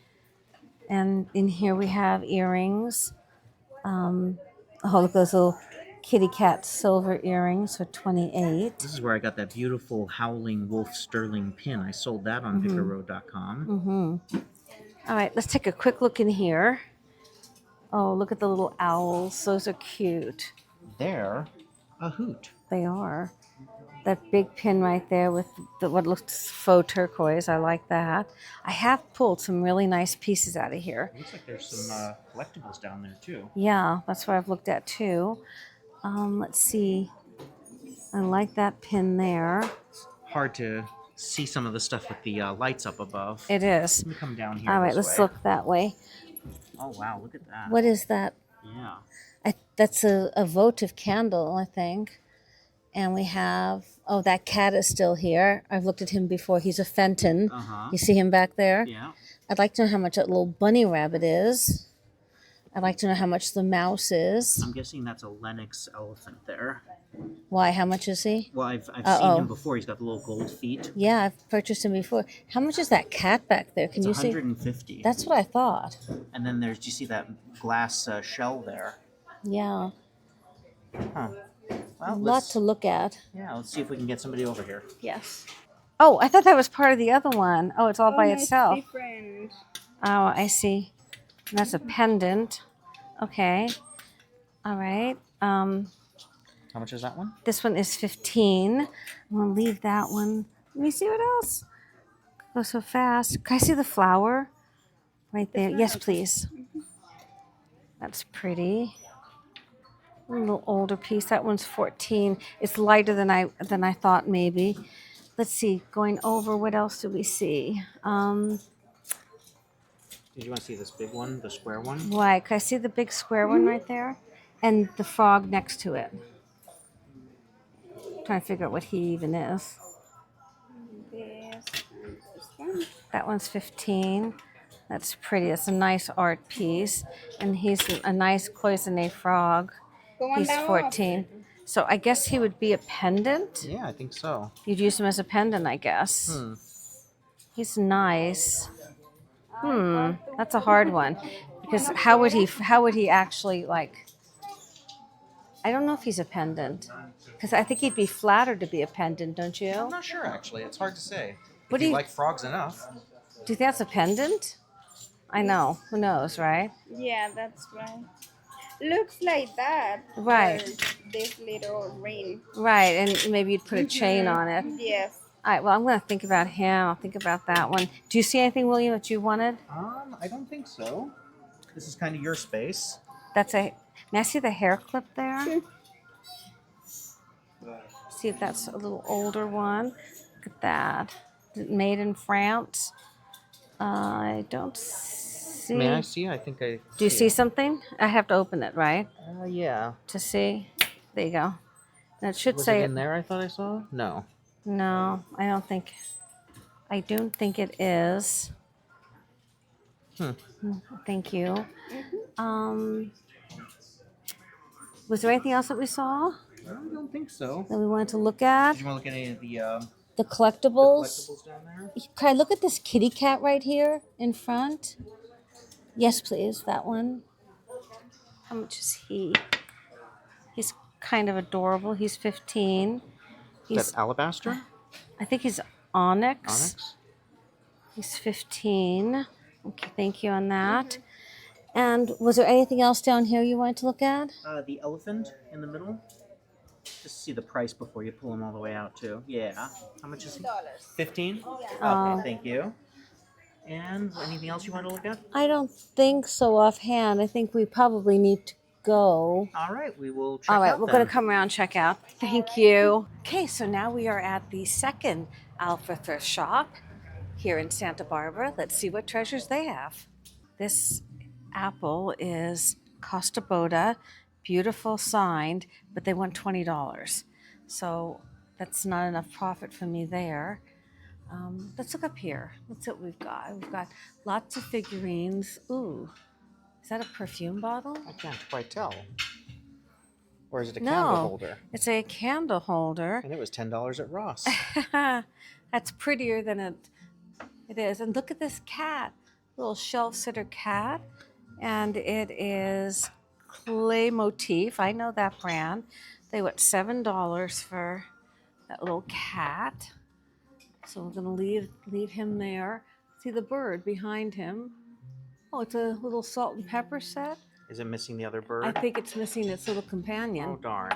And in here we have earrings. Oh, look at those little kitty cat silver earrings for 28. This is where I got that beautiful Howling Wolf sterling pin. I sold that on pickerroad.com. All right, let's take a quick look in here. Oh, look at the little owls. Those are cute. They're a hoot. They are. That big pin right there with what looks faux turquoise. I like that. I have pulled some really nice pieces out of here. Looks like there's some collectibles down there too. Yeah, that's what I've looked at too. Let's see. I like that pin there. Hard to see some of the stuff with the lights up above. It is. Let me come down here. All right, this let's way. look that way. Oh wow, look at that. What is that? Yeah. That's a votive candle, I think. And we have, oh, that cat is still here. I've looked at him before. He's a Fenton. Uh-huh. You see him back there? Yeah. I'd like to know how much that little bunny rabbit is. I'd like to know how much the mouse is. I'm guessing that's a Lennox elephant there. Why? How much is he? Well, I've seen him before. He's got the little gold feet. Yeah, I've purchased him before. How much is that cat back there? Can It's you see? 150. That's what I thought. And then do you see that glass shell there? Yeah. Huh. Well, A lot to look at. Yeah, let's see if we can get somebody over here. Yes. Oh, I thought that was part of the other one. Oh, it's all by itself. Different. Oh, I see. And that's a pendant. Okay. All right. How much is that one? This one is 15. I'm gonna leave that one. Let me see what else. Go so fast. Can I see the flower? Right there. Yes, please. That's pretty. A little older piece. That one's 14. It's lighter than I thought maybe. Let's see. Going over, what else do we see? Did you want to see this big one, the square one? Right. Can I see the big square one right there? And the frog next to it. Trying to figure out what he even is. This and this one. That one's 15. That's pretty. It's a nice art piece. And he's a nice cloisonne frog. The one He's down 14. So I guess he would be a pendant. Yeah, I think so. You'd use him as a pendant, I guess. He's nice. That's a hard one. Because how would he actually like, I don't know if he's a pendant. Because I think he'd be flattered to be a pendant, don't you? I'm not sure, actually. It's hard to say. What If do you you- like frogs enough. Do you think that's a pendant? I know. Who knows, right? Yeah, that's right. Looks like that. Right. for This little ring. Right, and maybe you'd put a chain on it. Yes. All right, well, I'm going to think about him. I'll think about that one. Do you see anything, William, that you wanted? I don't think so. This is kind of your space. May I see the hair clip there? See if that's a little older one. Look at that. Is it made in France? I don't see. May I see? I think I. Do you see something? I have to open it, right? Yeah. To see. There you go. And it should Was say it in there? I thought I saw. No. No, I don't think it is. Thank you. Was there anything else that we saw I don't think so. that we wanted to look at? Did you want to look at any of the The collectibles. collectibles down there? Can I look at this kitty cat right here in front? Yes, please. That one. How much is he? He's kind of adorable. He's 15. He's, That's alabaster. I think he's onyx. Onyx. He's 15. Okay, thank you on that. And was there anything else down here you wanted to look at? The elephant in the middle. Just see the price before you pull them all the way out too. Yeah. How much is he? 15. Okay, thank you. And anything else you want to look at? I don't think so offhand. I think we probably need to go. All right, we will check All right, out we're then. going to come around and check out. Thank you. Okay, so now we are at the second Alpha Thrift Shop here in Santa Barbara. Let's see what treasures they have. This apple is Costa Boda, beautiful signed, but they want $20. So that's not enough profit for me there. Let's look up here. Let's see what we've got. We've got lots of figurines. Ooh, is that a perfume bottle? I can't quite tell. Or is it a No. candle holder? It's a candle holder. And it was $10 at Ross. That's prettier than it is. And look at this cat. little shelf sitter cat, and it is clay motif. I know that brand. They went $7 for that little cat. So we're gonna leave him there. See the bird behind him. Oh, it's a little salt and pepper set. Is it missing the other I bird? think it's missing its little Oh, companion. darn.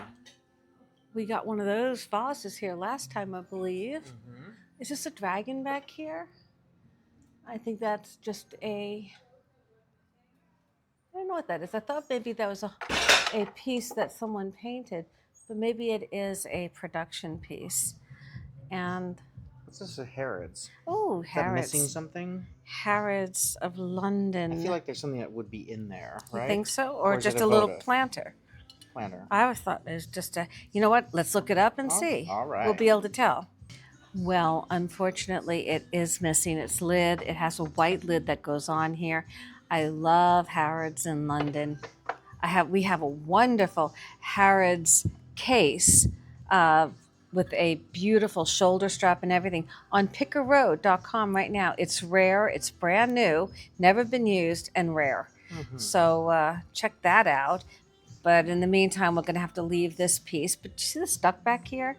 We got one of those vases here last time, I believe. Mm-hmm. Is this a dragon back here? I think that's just a, I don't know what that is. I thought maybe that was a piece that someone painted, but maybe it is a production piece. And What's this? A Harrods. oh, Is that missing Harrods. something? Harrods of London. I feel like there's something that would be in there, right? You think so? Or is just it a little votive planter? planter? I always thought it was just a, you know what? Let's look it up and Oh, see. all right. We'll be able to tell. Well, unfortunately, it is missing its lid. It has a white lid that goes on here. I love Harrods in London. We have a wonderful Harrods case with a beautiful shoulder strap and everything on pickerroad.com right now. It's rare. It's brand new, never been used, and rare. Mm-hmm. So check that out. But in the meantime, we're going to have to leave this piece. But you see the stuck back here?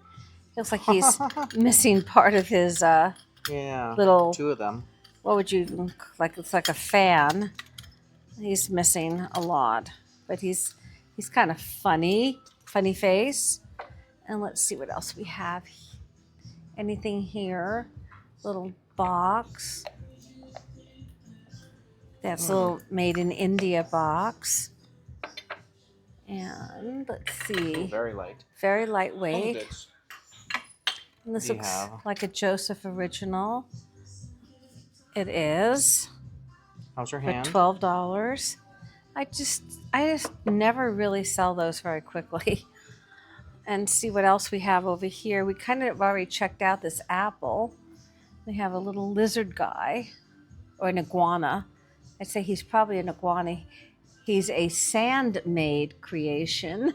Looks like he's missing part of his Yeah. little, Two of them. what would you, like, it's like a fan. He's missing a lot. But he's kind of funny face. And let's see what else we have. Anything here? Little box. That's a little made in India box. And let's see. Very light. Very lightweight. Bits. And this We looks have- like a Joseph original. It is. How's your For hand? $12. I just never really sell those very quickly. And see what else we have over here. We kind of already checked out this apple. We have a little lizard guy, or an iguana. I'd say he's probably an iguana. He's a sand-made creation.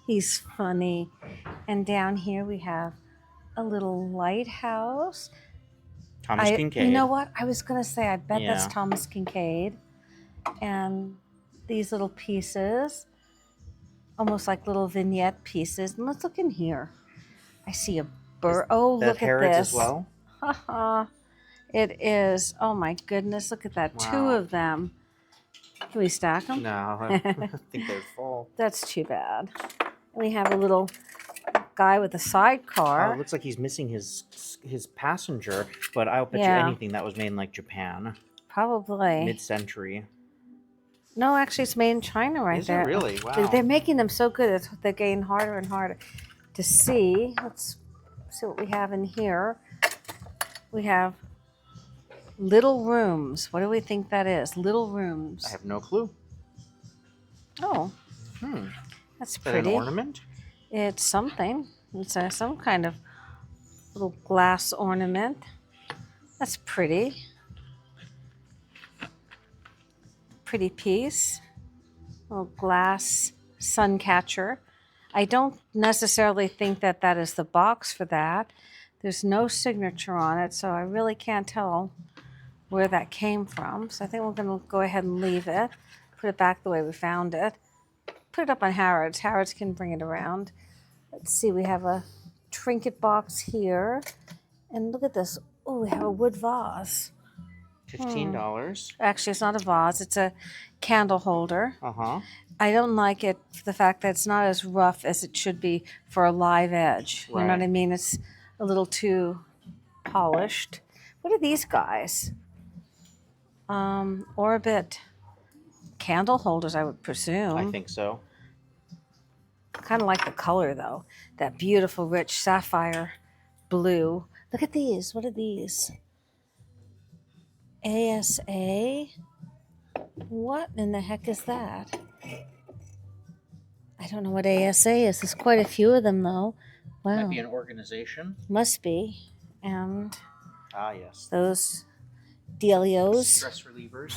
He's funny. And down here we have a little lighthouse. Thomas Kincaid. You know what? I was going to say, I bet Yeah. that's Thomas Kincaid. And these little pieces, almost like little vignette pieces. And let's look in here. I see a bird. Oh, That look at Harrods this. as well? Haha. It is. Oh my goodness. Look at that. Wow. Two of them. Can we stack them? No, I think they're full. That's too bad. We have a little guy with a Oh, sidecar. it looks like he's missing his passenger, but I'll bet Yeah. you anything that was made in like Japan, Probably. mid-century. No, actually, it's made in China right Is there. it really? Wow. They're making them so good. They're getting harder and harder to see. Let's see what we have in here. We have little rooms. What do we think that is? Little rooms. I have no clue. Oh, Hmm. that's Is that an pretty. ornament? It's something. It's some kind of little glass ornament. That's pretty. Pretty piece. Little glass sun catcher. I don't necessarily think that that is the box for that. There's no signature on it, so I really can't tell where that came from. So I think we're going to go ahead and leave it. Put it back the way we found it. Put it up on Harrods. Harrods can bring it around. Let's see, we have a trinket box here. And look at this. Oh, we have a wood vase. $15. Actually, it's not a vase. It's a candle holder. Uh-huh. I don't like it for the fact that it's not as rough as it should be for a live edge. You know what I Right. mean? It's a little too polished. What are these guys? Orbit candle holders, I would presume. I think so. Kind of like the color, though. That beautiful, rich sapphire blue. Look at these. What are these? ASA? What in the heck is that? I don't know what ASA is. There's quite a few of them, though. Wow. Might be an organization. Must be. And Ah, yes. those dealios. Stress relievers.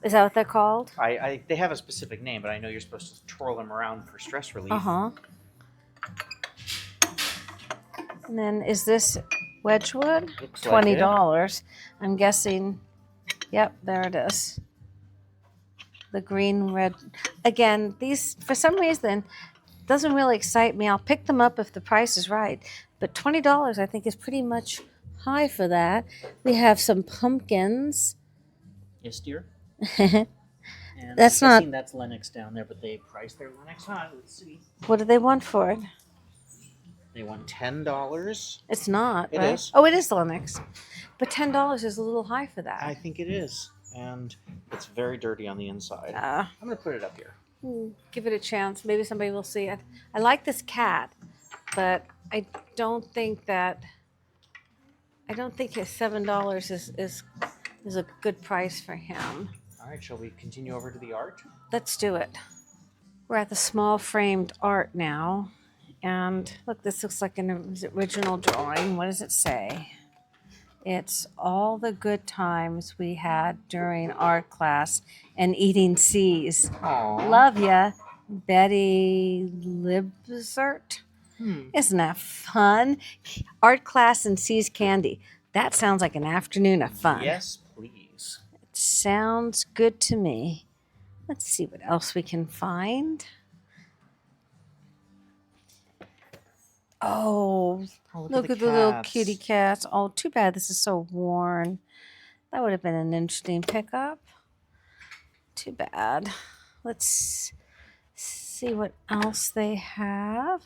Is that what they're called? They have a specific name, but I know you're supposed to twirl them around for stress relief. Uh-huh. And then is this Wedgwood? Looks like it. $20. I'm guessing Yep, there it is. The green, red. Again, these, for some reason, doesn't really excite me. I'll pick them up if the price is right. But $20, I think, is pretty much high for that. We have some pumpkins. Yes, dear. And That's I'm not. guessing that's Lennox down there, but they priced their Lennox high. Let's see. What do they want for it? They want $10. It's not, It right? is. Oh, it is Lennox. But $10 is a little high for that. I think it is. And it's very dirty on the inside. Uh, I'm going to put it up here. Give it a chance. Maybe somebody will see it. I like this cat, but I don't think his $7 is a good price for him. All right, shall we continue over to the art? Let's do it. We're at the small framed art now. And look, this looks like an original drawing. What does it say? It's all the good times we had during art class and eating C's. Aww. Love ya, Betty Libzert. Isn't that fun? Art class and C's candy. That sounds like an afternoon of fun. Yes, please. It sounds good to me. Let's see what else we can find. Oh, look at the little cats. kitty cats. Oh, too bad this is so worn. That would have been an interesting pickup. Too bad. Let's see what else they have.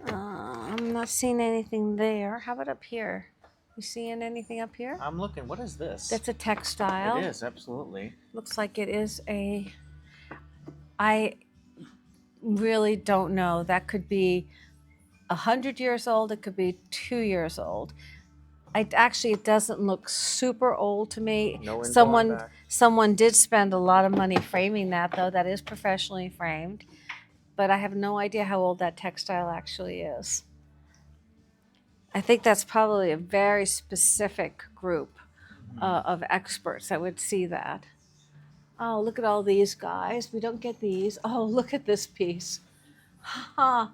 I'm not seeing anything there. How about up here? You seeing anything up here? I'm looking. What is this? That's a textile. It is, absolutely. Looks like it is a... I really don't know. That could be 100 years old. It could be 2 years old. It doesn't look super old to me. No info on back. Someone did spend a lot of money framing that, though. That is professionally framed. But I have no idea how old that textile actually is. I think that's probably a very specific group of experts that would see that. Oh, look at all these guys. We don't get these. Oh, look at this piece. A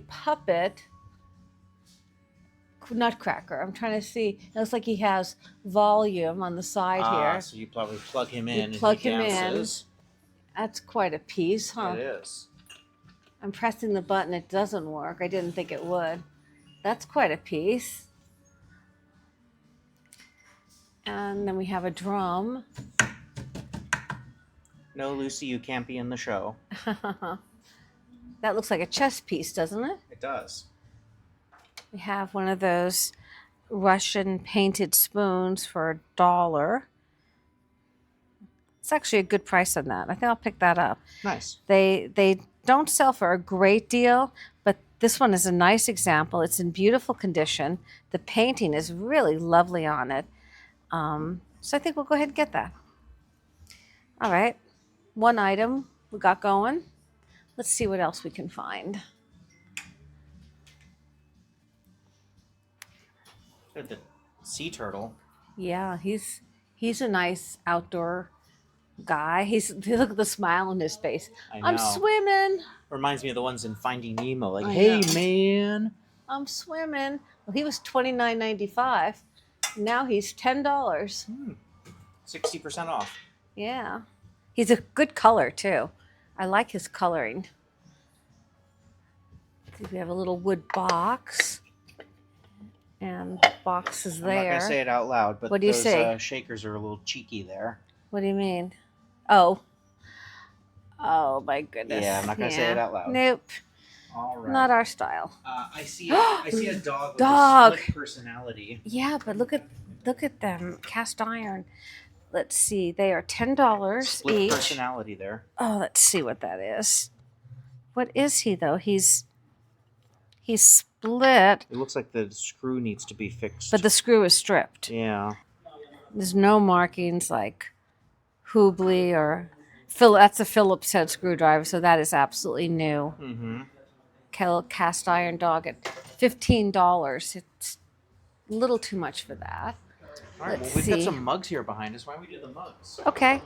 puppet nutcracker. I'm trying to see. It looks like he has volume on the side here. So you probably plug him in plug and he him in. dances. That's quite a piece, huh? It is. I'm pressing the button. It doesn't work. I didn't think it would. That's quite a piece. And then we have a drum. No, Lucy, you can't be in the show. That looks like a chess piece, doesn't it? It does. We have one of those Russian painted spoons for $1. It's actually a good price on that. I think I'll pick that up. Nice. They don't sell for a great deal, but this one is a nice example. It's in beautiful condition. The painting is really lovely on it. So I think we'll go ahead and get that. All right. One item we got going. Let's see what else we can find. Look at the sea turtle. Yeah, he's a nice outdoor guy. Look at the smile on his face. I know. I'm swimming. Reminds me of the ones in Finding Nemo. Like, I hey, know. man. I'm swimming. Well, he was $29.95. Now he's $10. 60% off. Yeah. He's a good color, too. I like his coloring. We have a little wood box. And box is I'm not going there. to say it out loud, but What do you those say? shakers are a little cheeky there. What do you mean? Oh. Oh, my goodness. Yeah, I'm not going to say it out loud. Nope. All right. Not our style. I see a dog with Dog. a split personality. Yeah, but look at them. Cast iron. Let's see. They are $10 Split each. personality there. Oh, let's see what that is. What is he, though? He's split, It looks like the screw needs to be fixed. but the screw is stripped. Yeah. There's no markings like Hubley or Phil. That's a Phillips head screwdriver, so that is absolutely new. Mm-hmm. Cast iron dog at $15. It's a little too much for that. All right, Let's well, we've got see. some mugs here behind us. Why don't we do the mugs? Okay.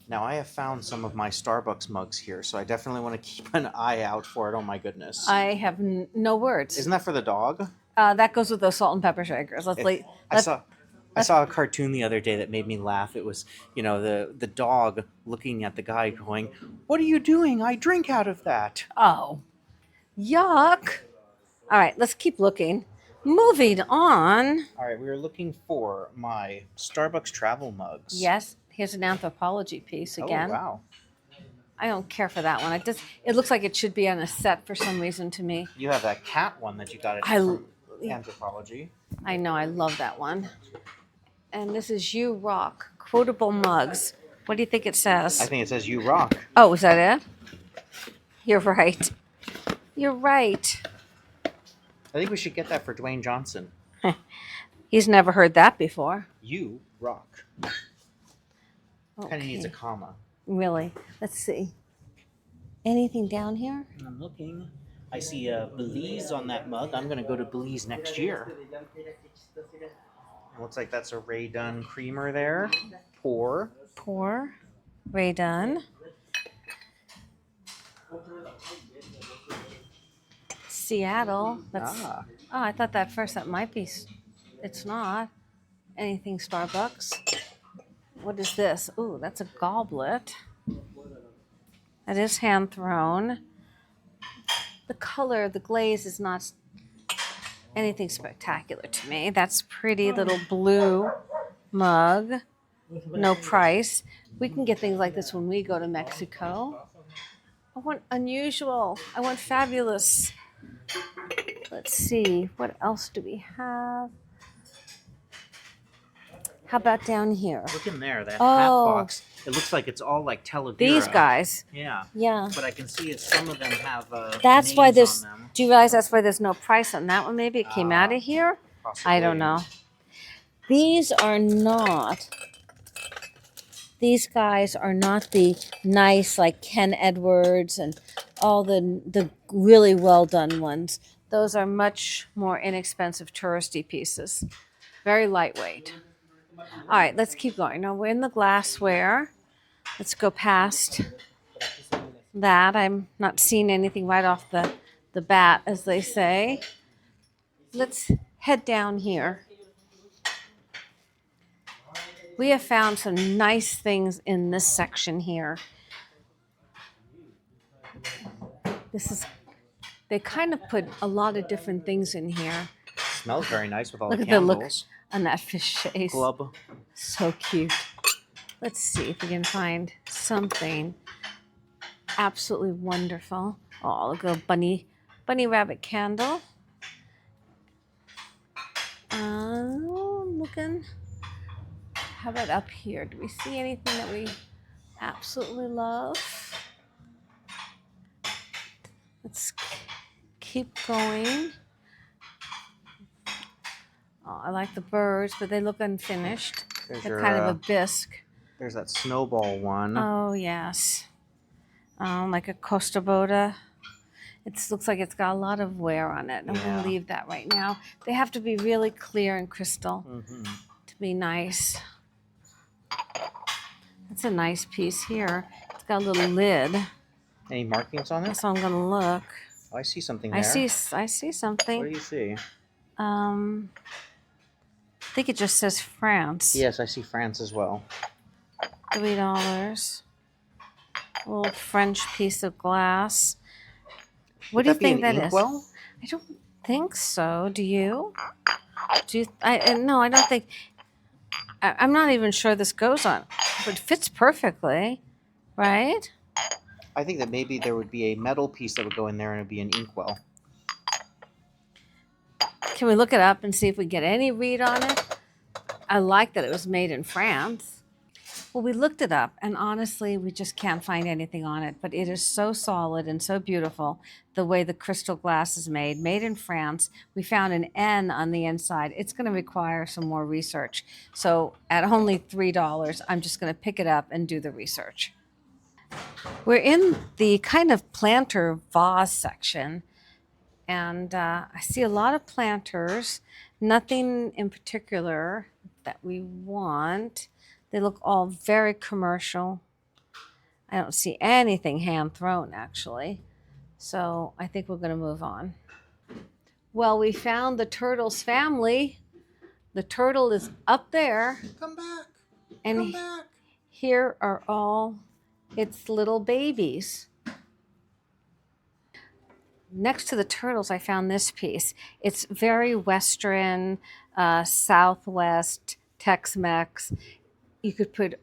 Now, I have found some of my Starbucks mugs here, so I definitely want to keep an eye out for it. Oh, my goodness. I have no words. Isn't that for the dog? That goes with those salt and pepper shakers. I saw a cartoon the other day that made me laugh. It was, the dog looking at the guy going, "What are you doing? I drink out of that." Oh, yuck. All right, let's keep looking. Moving on. All right, we were looking for my Starbucks travel mugs. Yes, here's an anthropology piece again. Oh, wow. I don't care for that one. It looks like it should be on a set for some reason to me. You have that cat one that you got I- from Anthropology. I know, I love that one. And this is You Rock, quotable mugs. What do you think it says? I think it says "You rock." Oh, is that it? You're right. You're right. I think we should get that for Dwayne Johnson. He's never heard that before. You rock. Kind of needs a Okay. comma. Really? Let's see. Anything down here? I'm looking. I see a Belize on that mug. I'm going to go to Belize next year. It looks like that's a Ray Dunn creamer there. Pour. Pour. Ray Dunn. Seattle. Oh, I thought that first. That might be. It's not. Anything Starbucks. What is this? Ooh, that's a goblet. That is hand thrown. The color, the glaze is not anything spectacular to me. That's pretty little blue mug. No price. We can get things like this when we go to Mexico. I want unusual. I want fabulous. Let's see. What else do we have? How about down here? Look in there, that hat Oh. box. It looks like it's all like Televira. These guys. Yeah. Yeah. But I can see some of them have That's names why there's. on them. Do you realize that's why there's no price on that one? Maybe it came out of here. I don't Possibly. know. These are not. These guys are not the nice like Ken Edwards and all the really well done ones. Those are much more inexpensive touristy pieces. Very lightweight. All right, let's keep going. Now we're in the glassware. Let's go past that. I'm not seeing anything right off the bat, as they say. Let's head down here. We have found some nice things in this section here. They kind of put a lot of different things in here. Smells very nice with all Look the at the look candles. on that fish face. Glub. So cute. Let's see if we can find something absolutely wonderful. Oh, look at a bunny rabbit candle. Looking. How about up here? Do we see anything that we absolutely love? Let's keep going. Oh, I like the birds, but they look unfinished. There's They're your, kind of a bisque. There's that snowball one. Oh, yes. Like a Costa Boda. It looks like it's got a lot of wear on it. I'm going Yeah. to leave that right now. They have to be really clear and crystal to be nice. That's a nice piece here. It's got a little lid. Any markings on it? So I'm going to look. Oh, I see something there. I see What do something. you see? I think it just says France. Yes, I see France as well. $3. A little French piece of glass. What Would do you that be think an that is? inkwell? I don't think so. Do you? No, I don't think. I'm not even sure this goes on, but it fits perfectly, right? I think that maybe there would be a metal piece that would go in there and it would be an inkwell. Can we look it up and see if we get any read on it? I like that it was made in France. Well, we looked it up, and honestly, we just can't find anything on it. But it is so solid and so beautiful, the way the crystal glass is made in France. We found an N on the inside. It's going to require some more research. So at only $3, I'm just going to pick it up and do the research. We're in the kind of planter vase section, and I see a lot of planters, nothing in particular that we want. They look all very commercial. I don't see anything hand thrown, actually. So I think we're going to move on. Well, we found the turtle's family. The turtle is up there, Come back. and Come back. here are all its little babies. Next to the turtles, I found this piece. It's very Western, Southwest, Tex-Mex. You could put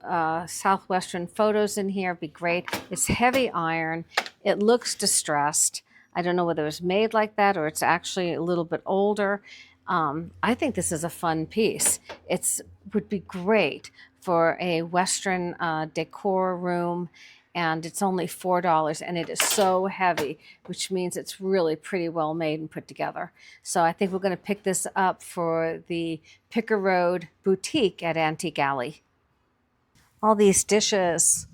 Southwestern photos in here, be great. It's heavy iron. It looks distressed. I don't know whether it was made like that or it's actually a little bit older. I think this is a fun piece. It would be great for a Western decor room, and it's only $4, and it is so heavy, which means it's really pretty well made and put together. So I think we're going to pick this up for the Picker Road Boutique at Antique Alley. All these dishes.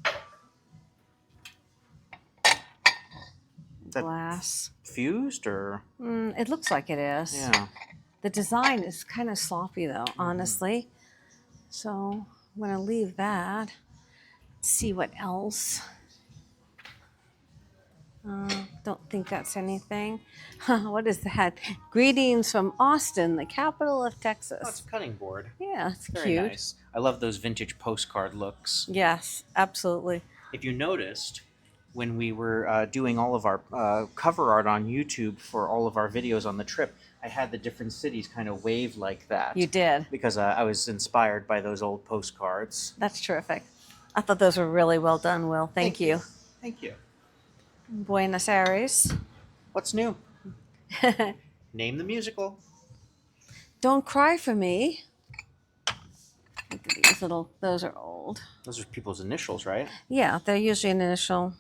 That Glass. fused or? It looks like it is. Yeah. The design is kind of sloppy though, honestly. So I'm going to leave that. See what else. Don't think that's anything. What is that? Greetings from Austin, the capital of Oh, it's Texas. a cutting board. Yeah, it's Very cute. nice. I love those vintage postcard looks. Yes, absolutely. If you noticed, when we were doing all of our cover art on YouTube for all of our videos on the trip, I had the different cities kind of wave like that. You did. Because I was inspired by those old postcards. That's terrific. I thought those were really well done, Will. Thank you. Thank you. Buenos Aires. What's new? Name the musical. Don't cry for me. Look at these little, those are old. Those are people's initials, right? Yeah, they're usually an initial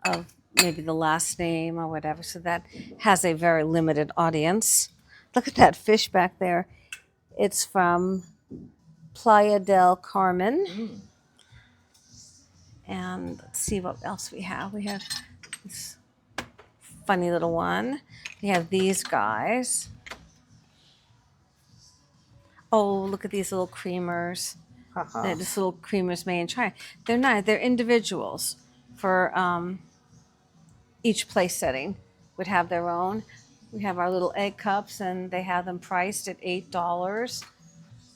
of maybe the last name or whatever. So that has a very limited audience. Look at that fish back there. It's from Playa del Carmen. And let's see what else we have. We have this funny little one. We have these guys. Oh, look at these little creamers. They're just little creamers made in China. They're nice. They're individuals for each place setting would have their own. We have our little egg cups, and they have them priced at $8.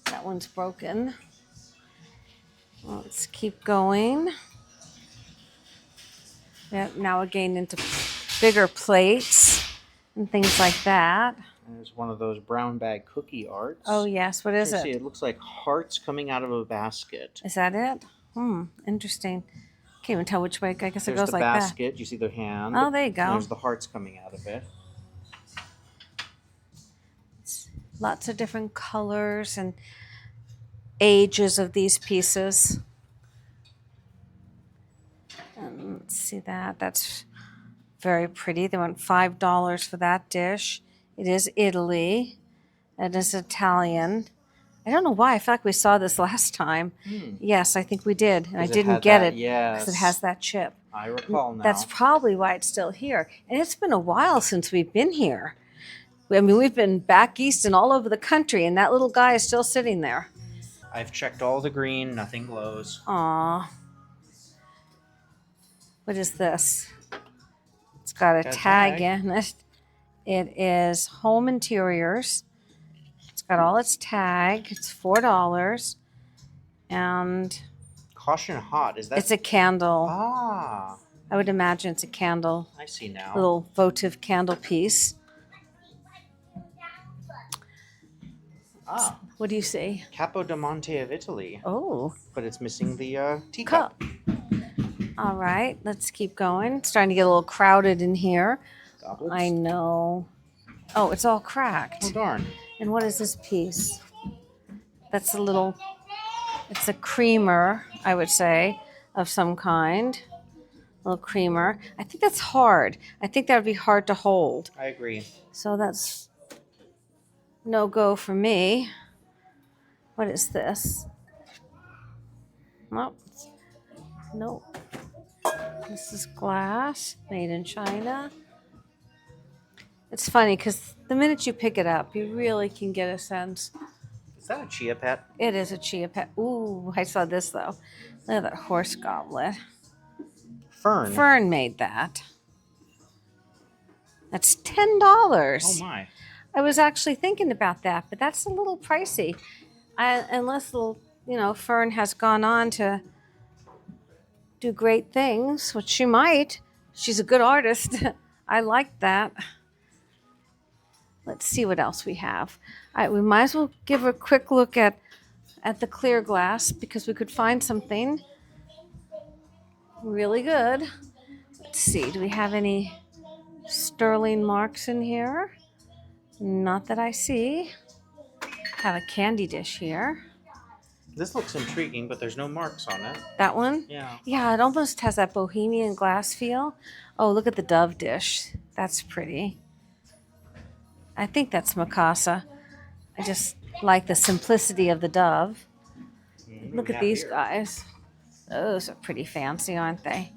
That one's broken. Well, let's keep going. Yeah, now we're getting into bigger plates and things like that. There's one of those brown bag cookie arts. Oh, yes. What is See, it? it looks like hearts coming out of a basket. Is that it? Interesting. Can't even tell which way. I guess it There's goes the like basket. You see the hand. Oh, there you And go. there's the hearts coming out of it. Lots of different colors and ages of these pieces. Let's see that. That's very pretty. They want $5 for that dish. It is Italy. It is Italian. I don't know why. I feel like we saw this last time. Yes, I think we did. And I 'Cause it didn't had get that- it yes. because it has that chip. I recall now. That's probably why it's still here. And it's been a while since we've been here. I mean, we've been back east and all over the country, and that little guy is still sitting there. I've checked all the green. Nothing glows. Aw. What is this? It's got a Got a tag tag. in it. It is Home Interiors. It's got all its tag. It's $4. And Caution hot. Is that? it's a candle. Ah, I would imagine it's a candle, I see now. little votive candle piece. Ah, What do you see? Capodimonte of Italy. Oh, But it's missing the teacup. cup. All right, let's keep going. It's starting to get a little crowded in here. Goblets. I know. Oh, it's all cracked. Oh, darn. And what is this piece? That's a little, it's a creamer, I would say, of some kind. A little creamer. I think that's hard. I think that would be hard to hold. I agree. So that's no go for me. What is this? Nope. Nope. This is glass made in China. It's funny because the minute you pick it up, you really can get a sense. Is that a chia pet? It is a chia pet. Ooh, I saw this though. Look at that horse goblet. Fern. Fern made that. That's $10. Oh my. I was actually thinking about that, but that's a little pricey. Unless little, Fern has gone on to do great things, which she might. She's a good artist. I like that. Let's see what else we have. All right, we might as well give a quick look at the clear glass because we could find something really good. Let's see, do we have any sterling marks in here? Not that I see. Have a candy dish here. This looks intriguing, but there's no marks on it. That one? Yeah. Yeah, it almost has that bohemian glass feel. Oh, look at the dove dish. That's pretty. I think that's Mikasa. I just like the simplicity of the dove. Look at these guys. Those are pretty fancy, aren't they?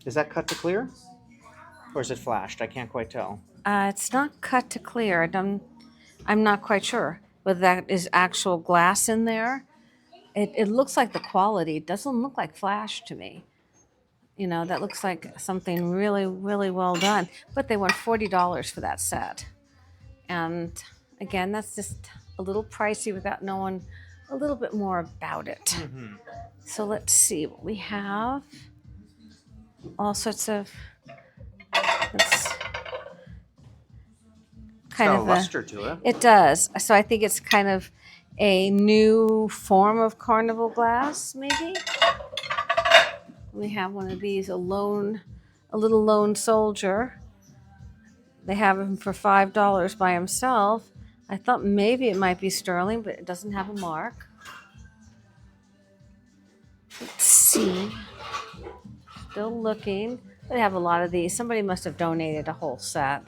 Is that cut to clear? Or is it flashed? I can't quite tell. It's not cut to clear. I'm not quite sure whether that is actual glass in there. It looks like the quality. It doesn't look like flash to me. That looks like something really, really well done. But they want $40 for that set. And again, that's just a little pricey without knowing a little bit more about it. Mm-hmm. So let's see what we have. All sorts of. It's kind got of a luster to it. It does. So I think it's kind of a new form of carnival glass, maybe. We have one of these, a little lone soldier. They have him for $5 by himself. I thought maybe it might be sterling, but it doesn't have a mark. Let's see. Still looking. They have a lot of these. Somebody must have donated a whole set.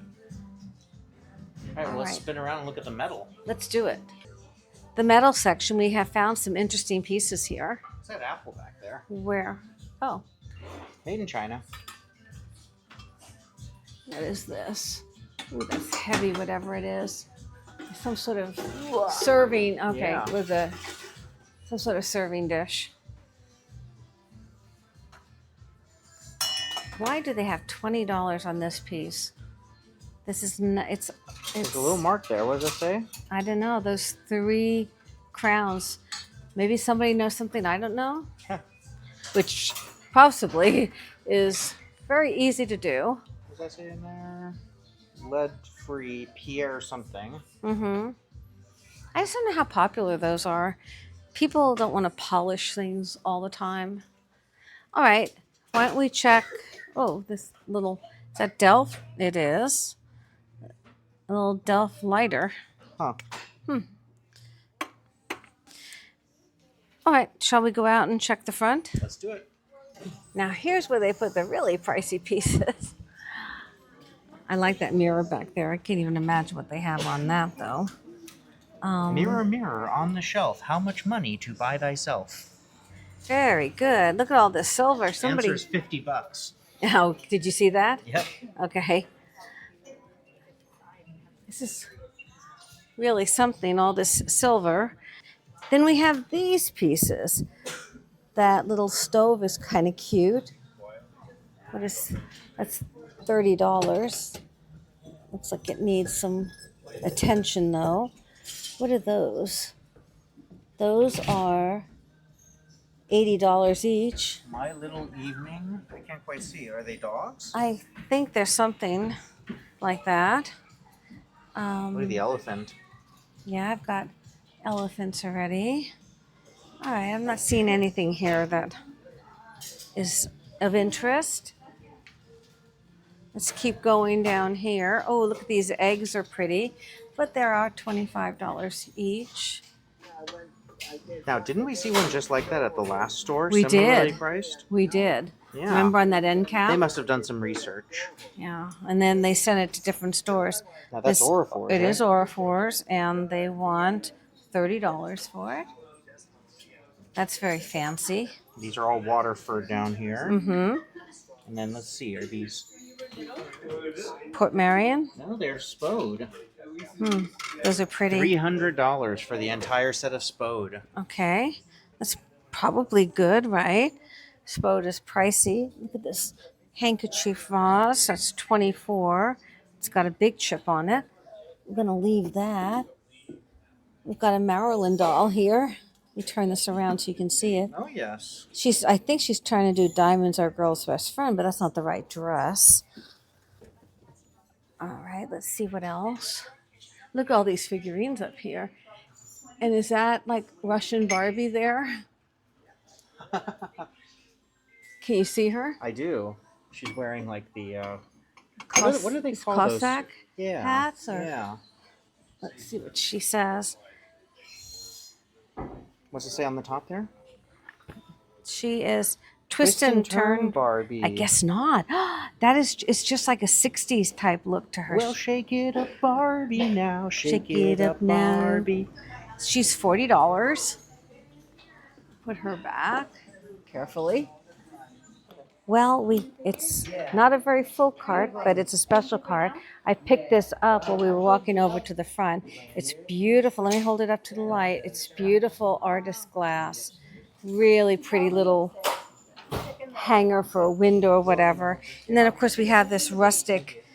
All right, well, let's spin around and look at the metal. Let's do it. The metal section, we have found some interesting pieces here. What's that apple back there? Where? Oh, Made in China. what is this? Ooh, that's heavy, whatever it is. Some sort of serving. Okay, Yeah. with some sort of serving dish. Why do they have $20 on this piece? This is it's There's a little mark there. What does it say? I don't know. Those 3 crowns. Maybe somebody knows something I don't know, which possibly is very easy to do. What does that say in there? Lead-free Pierre something. Mm-hmm. I just don't know how popular those are. People don't want to polish things all the time. All right. Why don't we check? Oh, this little, is that Delft? It is. A little Delft lighter. Huh. All right. Shall we go out and check the front? Let's do it. Now, here's where they put the really pricey pieces. I like that mirror back there. I can't even imagine what they have on that, though. Mirror, mirror on the shelf, how much money to buy thyself? Very good. Look at all this silver. Somebody. Answer is $50. Oh, did you see that? Yep. Okay. This is really something, all this silver. Then we have these pieces. That little stove is kind of cute. That's $30. Looks like it needs some attention though. What are those? Those are $80 each. My Little Evening. I can't quite see. Are they dogs? I think there's something like that. Look at the elephant. Yeah, I've got elephants already. All right, I'm not seeing anything here that is of interest. Let's keep going down here. Oh, look at these eggs are pretty, but they are $25 each. Now, didn't we see one just like that at the last store? We Similarly did. priced? We did. Yeah. Remember on that end cap? They must have done some research. Yeah, and then they sent it to different stores. Now, that's Orifor. It is Orifor's, and they want $30 for it. That's very fancy. These are all Waterford down here. Mm-hmm. And then let's see, are these... Port Marion. No, they're Spode. Those are pretty. $300 for the entire set of Spode. Okay, that's probably good, right? Spode is pricey. Look at this handkerchief vase. That's 24. It's got a big chip on it. I'm going to leave that. We've got a Marilyn doll here. We turn this around so you can see it. Oh, yes. I think she's trying to do Diamond's Our Girl's Best Friend, but that's not the right dress. All right, let's see what else. Look at all these figurines up here. And is that like Russian Barbie there? Can you see her? I do. She's wearing like the Cos- what do they these call those? Cossack Yeah. hats? Or, Yeah. let's see what she says. What's it say on the top there? She is twist and turn Barbie. I guess not. It's just like a 60s type look to her. Well, shake it up, Barbie, now. Shake it up now. Barbie. She's $40. Put her back carefully. Well, it's not a very full cart, but it's a special cart. I picked this up while we were walking over to the front. It's beautiful. Let me hold it up to the light. It's beautiful artist glass. Really pretty little hanger for a window or whatever. And then, of course, we have this rustic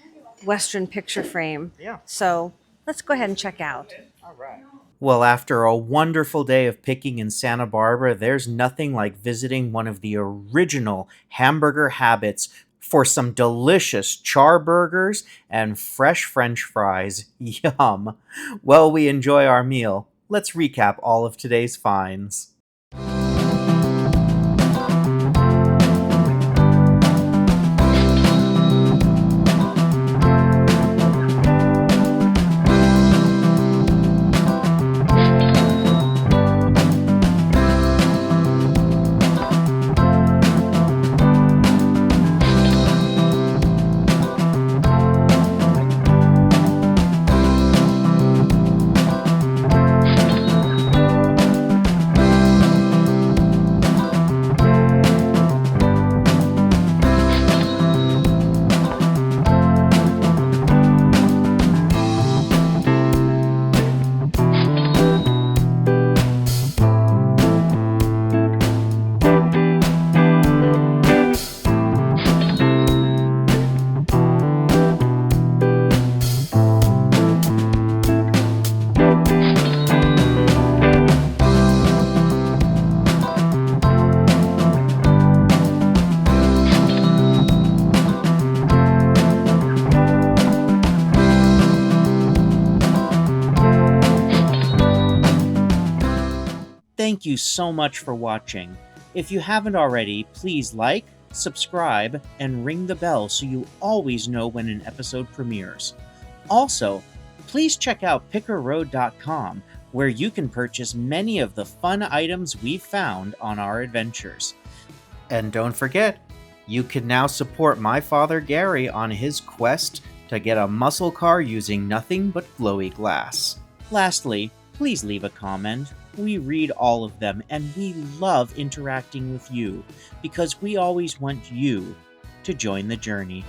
Western picture frame. Yeah. So let's go ahead and check out. All right. Well, after a wonderful day of picking in Santa Barbara, there's nothing like visiting one of the original hamburger habits for some delicious char burgers and fresh French fries. Yum. Well, we enjoy our meal. Let's recap all of today's finds. Thank you so much for watching. If you haven't already, please like, subscribe, and ring the bell so you always know when an episode premieres. Also, please check out pickerroad.com, where you can purchase many of the fun items we've found on our adventures. And don't forget, you can now support my father Gary on his quest to get a muscle car using nothing but glowy glass. Lastly, please leave a comment. We read all of them, and we love interacting with you because we always want you to join the journey.